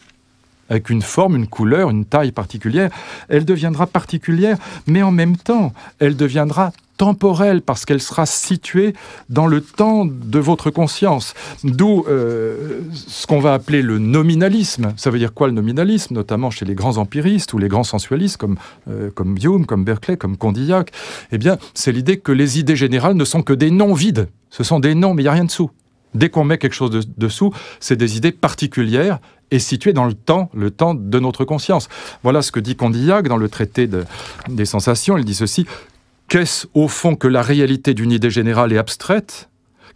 avec une forme, une couleur, une taille particulière, elle deviendra particulière, mais en même temps, elle deviendra temporelle, parce qu'elle sera située dans le temps de votre conscience. D'où ce qu'on va appeler le nominalisme. Ça veut dire quoi le nominalisme, notamment chez les grands empiristes ou les grands sensualistes, comme Hume, comme Berkeley, comme Condillac. Eh bien, c'est l'idée que les idées générales ne sont que des noms vides. Ce sont des noms, mais il n'y a rien dessous. Dès qu'on met quelque chose dessous, c'est des idées particulières et situées dans le temps de notre conscience. Voilà ce que dit Condillac dans le traité des sensations. Il dit ceci: qu'est-ce au fond que la réalité d'une idée générale et abstraite?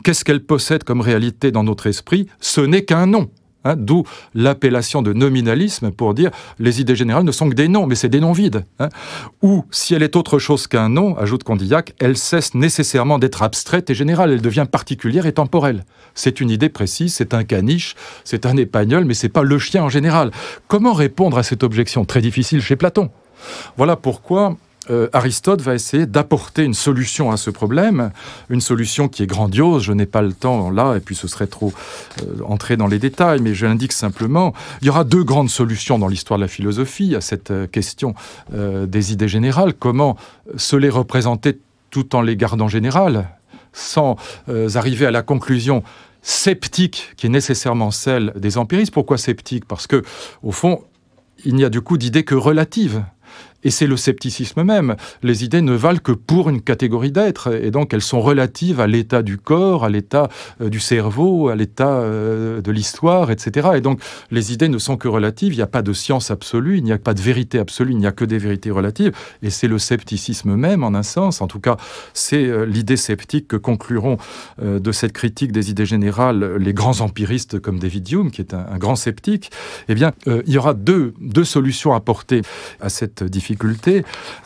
Qu'est-ce qu'elle possède comme réalité dans notre esprit? Ce n'est qu'un nom. D'où l'appellation de nominalisme pour dire les idées générales ne sont que des noms, mais c'est des noms vides. Ou, si elle est autre chose qu'un nom, ajoute Condillac, elle cesse nécessairement d'être abstraite et générale, elle devient particulière et temporelle. C'est une idée précise, c'est un caniche, c'est un épagnol, mais c'est pas le chien en général. Comment répondre à cette objection? Très difficile chez Platon. Voilà pourquoi Aristote va essayer d'apporter une solution à ce problème, une solution qui est grandiose. Je n'ai pas le temps là, et puis ce serait trop entrer dans les détails, mais je l'indique simplement. Il y aura deux grandes solutions dans l'histoire de la philosophie à cette question des idées générales. Comment se les représenter tout en les gardant générales, sans arriver à la conclusion sceptique qui est nécessairement celle des empiristes. Pourquoi sceptique? Parce que, au fond, il n'y a du coup d'idées que relatives. Et c'est le scepticisme même. Les idées ne valent que pour une catégorie d'êtres, et donc elles sont relatives à l'état du corps, à l'état du cerveau, à l'état de l'histoire, etc. Et donc les idées ne sont que relatives, il n'y a pas de science absolue, il n'y a pas de vérité absolue, il n'y a que des vérités relatives, et c'est le scepticisme même, en un sens. En tout cas, c'est l'idée sceptique que concluront de cette critique des idées générales les grands empiristes comme David Hume, qui est un grand sceptique. Eh bien, il y aura deux solutions apportées à cette difficulté,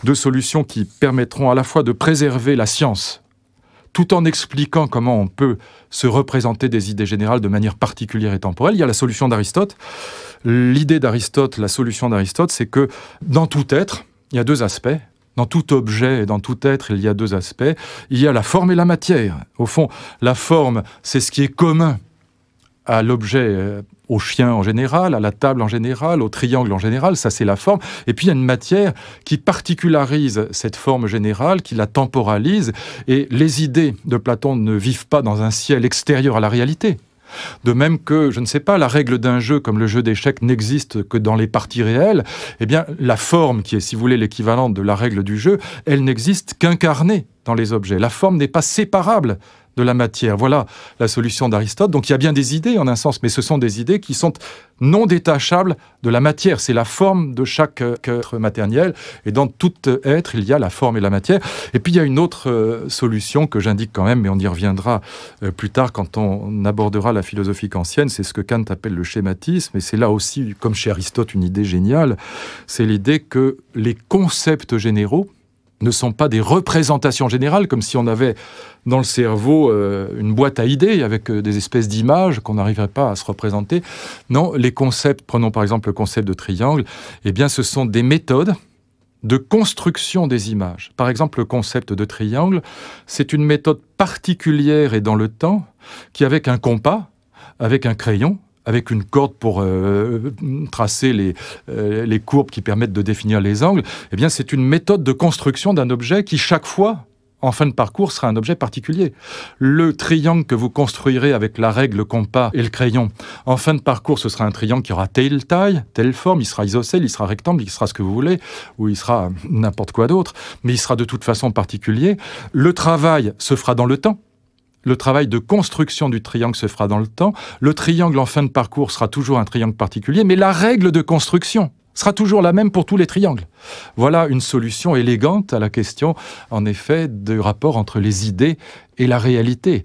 deux solutions qui permettront à la fois de préserver la science, tout en expliquant comment on peut se représenter des idées générales de manière particulière et temporelle. Il y a la solution d'Aristote. L'idée d'Aristote, la solution d'Aristote, c'est que dans tout être, il y a deux aspects. Dans tout objet et dans tout être, il y a deux aspects. Il y a la forme et la matière. Au fond, la forme, c'est ce qui est commun à l'objet, au chien en général, à la table en général, au triangle en général, ça c'est la forme. Et puis il y a une matière qui particularise cette forme générale, qui la temporalise. Et les idées de Platon ne vivent pas dans un ciel extérieur à la réalité. De même que, je ne sais pas, la règle d'un jeu comme le jeu d'échecs n'existe que dans les parties réelles, eh bien la forme, qui est, si vous voulez, l'équivalent de la règle du jeu, elle n'existe qu'incarnée dans les objets. La forme n'est pas séparable de la matière. Voilà la solution d'Aristote. Donc il y a bien des idées en un sens, mais ce sont des idées qui sont non détachables de la matière. C'est la forme de chaque être matériel. Et dans tout être, il y a la forme et la matière. Et puis il y a une autre solution que j'indique quand même, mais on y reviendra plus tard quand on abordera la philosophie kantienne. C'est ce que Kant appelle le schématisme. Et c'est là aussi, comme chez Aristote, une idée géniale. C'est l'idée que les concepts généraux ne sont pas des représentations générales, comme si on avait dans le cerveau une boîte à idées avec des espèces d'images qu'on n'arriverait pas à se représenter. Non, les concepts, prenons par exemple le concept de triangle, eh bien ce sont des méthodes de construction des images. Par exemple, le concept de triangle, c'est une méthode particulière et dans le temps, qui avec un compas, avec un crayon, avec une corde pour tracer les courbes qui permettent de définir les angles, eh bien c'est une méthode de construction d'un objet qui, chaque fois, en fin de parcours, sera un objet particulier. Le triangle que vous construirez avec la règle, le compas et le crayon, en fin de parcours, ce sera un triangle qui aura telle taille, telle forme, il sera isocèle, il sera rectangle, il sera ce que vous voulez, ou il sera n'importe quoi d'autre, mais il sera de toute façon particulier. Le travail se fera dans le temps. Le travail de construction du triangle se fera dans le temps. Le triangle en fin de parcours sera toujours un triangle particulier, mais la règle de construction sera toujours la même pour tous les triangles. Voilà une solution élégante à la question, en effet, du rapport entre les idées et la réalité.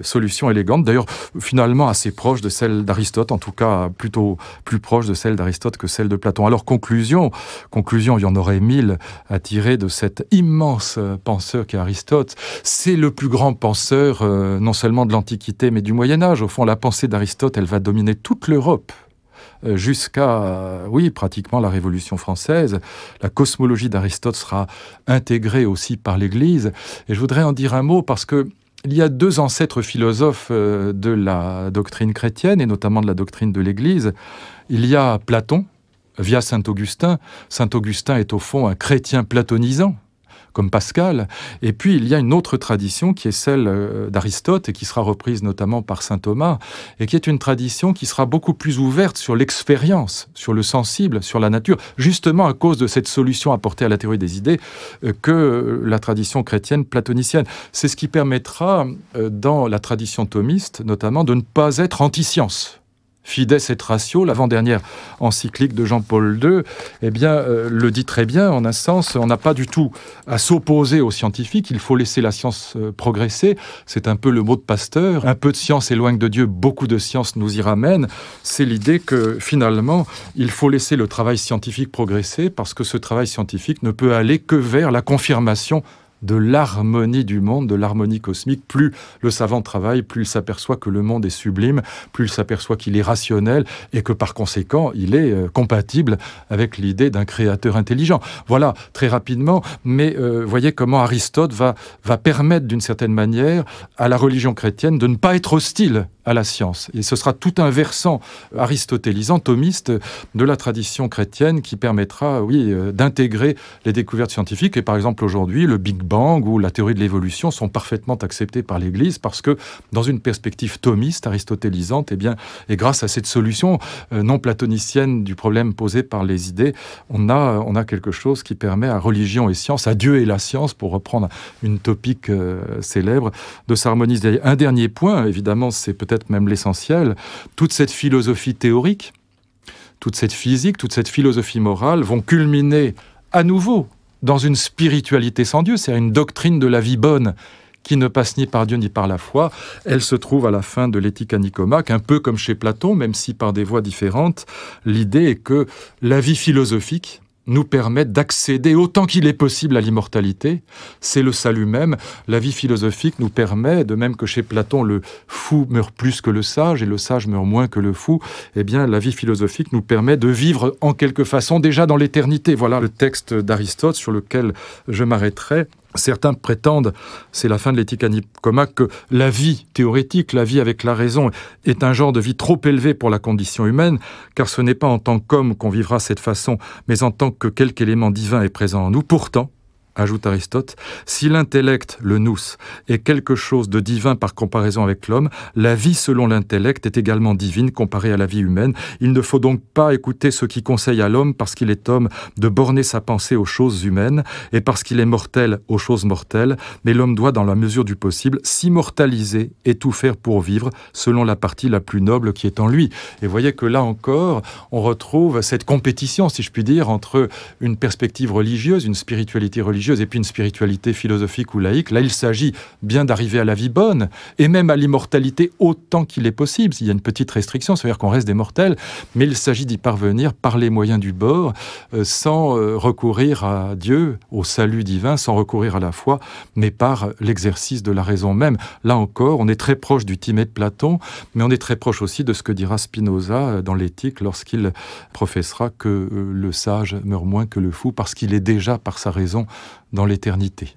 Solution élégante, d'ailleurs, finalement assez proche de celle d'Aristote, en tout cas plutôt plus proche de celle d'Aristote que celle de Platon. Alors, conclusion, il y en aurait 1000 à tirer de cet immense penseur qu'est Aristote. C'est le plus grand penseur, non seulement de l'Antiquité, mais du Moyen-Âge. Au fond, la pensée d'Aristote, elle va dominer toute l'Europe jusqu'à, oui, pratiquement la Révolution française. La cosmologie d'Aristote sera intégrée aussi par l'Église. Et je voudrais en dire un mot parce que il y a 2 ancêtres philosophes de la doctrine chrétienne, et notamment de la doctrine de l'Église. Il y a Platon, via saint Augustin. Saint Augustin est au fond un chrétien platonisant, comme Pascal. Et puis, il y a une autre tradition qui est celle d'Aristote et qui sera reprise notamment par saint Thomas, et qui est une tradition qui sera beaucoup plus ouverte sur l'expérience, sur le sensible, sur la nature, justement à cause de cette solution apportée à la théorie des idées que la tradition chrétienne platonicienne. C'est ce qui permettra, dans la tradition thomiste, notamment, de ne pas être anti-science. Fides et Ratio, l'avant-dernière encyclique de Jean-Paul II, eh bien, le dit très bien, en un sens, on n'a pas du tout à s'opposer aux scientifiques, il faut laisser la science progresser, c'est un peu le mot de Pasteur, un peu de science éloigne de Dieu, beaucoup de science nous y ramène, c'est l'idée que finalement, il faut laisser le travail scientifique progresser, parce que ce travail scientifique ne peut aller que vers la confirmation de l'harmonie du monde, de l'harmonie cosmique. Plus le savant travaille, plus il s'aperçoit que le monde est sublime, plus il s'aperçoit qu'il est rationnel et que par conséquent, il est compatible avec l'idée d'un créateur intelligent. Voilà, très rapidement, mais voyez comment Aristote va permettre d'une certaine manière à la religion chrétienne de ne pas être hostile à la science. Et ce sera tout un versant aristotélisant, thomiste, de la tradition chrétienne qui permettra, oui, d'intégrer les découvertes scientifiques. Et par exemple, aujourd'hui, le Big Bang ou la théorie de l'évolution sont parfaitement acceptés par l'Église parce que, dans une perspective thomiste, aristotélisante, eh bien, et grâce à cette solution non platonicienne du problème posé par les idées, on a quelque chose qui permet à religion et science, à Dieu et la science, pour reprendre une topique célèbre, de s'harmoniser. Un dernier point, évidemment, c'est peut-être même l'essentiel, toute cette philosophie théorique, toute cette physique, toute cette philosophie morale vont culminer à nouveau dans une spiritualité sans Dieu, c'est une doctrine de la vie bonne qui ne passe ni par Dieu ni par la foi. Elle se trouve à la fin de l'Éthique à Nicomaque, un peu comme chez Platon, même si par des voies différentes. L'idée est que la vie philosophique nous permettent d'accéder autant qu'il est possible à l'immortalité. C'est le salut même. La vie philosophique nous permet, de même que chez Platon, le fou meurt plus que le sage et le sage meurt moins que le fou, eh bien, la vie philosophique nous permet de vivre en quelque façon déjà dans l'éternité. Voilà le texte d'Aristote sur lequel je m'arrêterai. Certains prétendent, c'est la fin de l'Éthique à Nicomaque, que la vie théorétique, la vie avec la raison, est un genre de vie trop élevé pour la condition humaine, car ce n'est pas en tant qu'homme qu'on vivra cette façon, mais en tant que quelque élément divin est présent en nous. Pourtant, ajoute Aristote, si l'intellect, le nous, est quelque chose de divin par comparaison avec l'homme, la vie selon l'intellect est également divine comparée à la vie humaine. Il ne faut donc pas écouter ceux qui conseillent à l'homme, parce qu'il est homme, de borner sa pensée aux choses humaines, et parce qu'il est mortel aux choses mortelles, mais l'homme doit, dans la mesure du possible, s'immortaliser et tout faire pour vivre, selon la partie la plus noble qui est en lui. Et voyez que là encore, on retrouve cette compétition, si je puis dire, entre une perspective religieuse, une spiritualité religieuse, et puis une spiritualité philosophique ou laïque. Là, il s'agit bien d'arriver à la vie bonne, et même à l'immortalité autant qu'il est possible. Il y a une petite restriction, c'est-à-dire qu'on reste des mortels, mais il s'agit d'y parvenir par les moyens du bord, sans recourir à Dieu, au salut divin, sans recourir à la foi, mais par l'exercice de la raison même. Là encore, on est très proche du Timée de Platon, mais on est très proche aussi de ce que dira Spinoza dans l'Éthique lorsqu'il professera que le sage meurt moins que le fou, parce qu'il est déjà, par sa raison, dans l'éternité.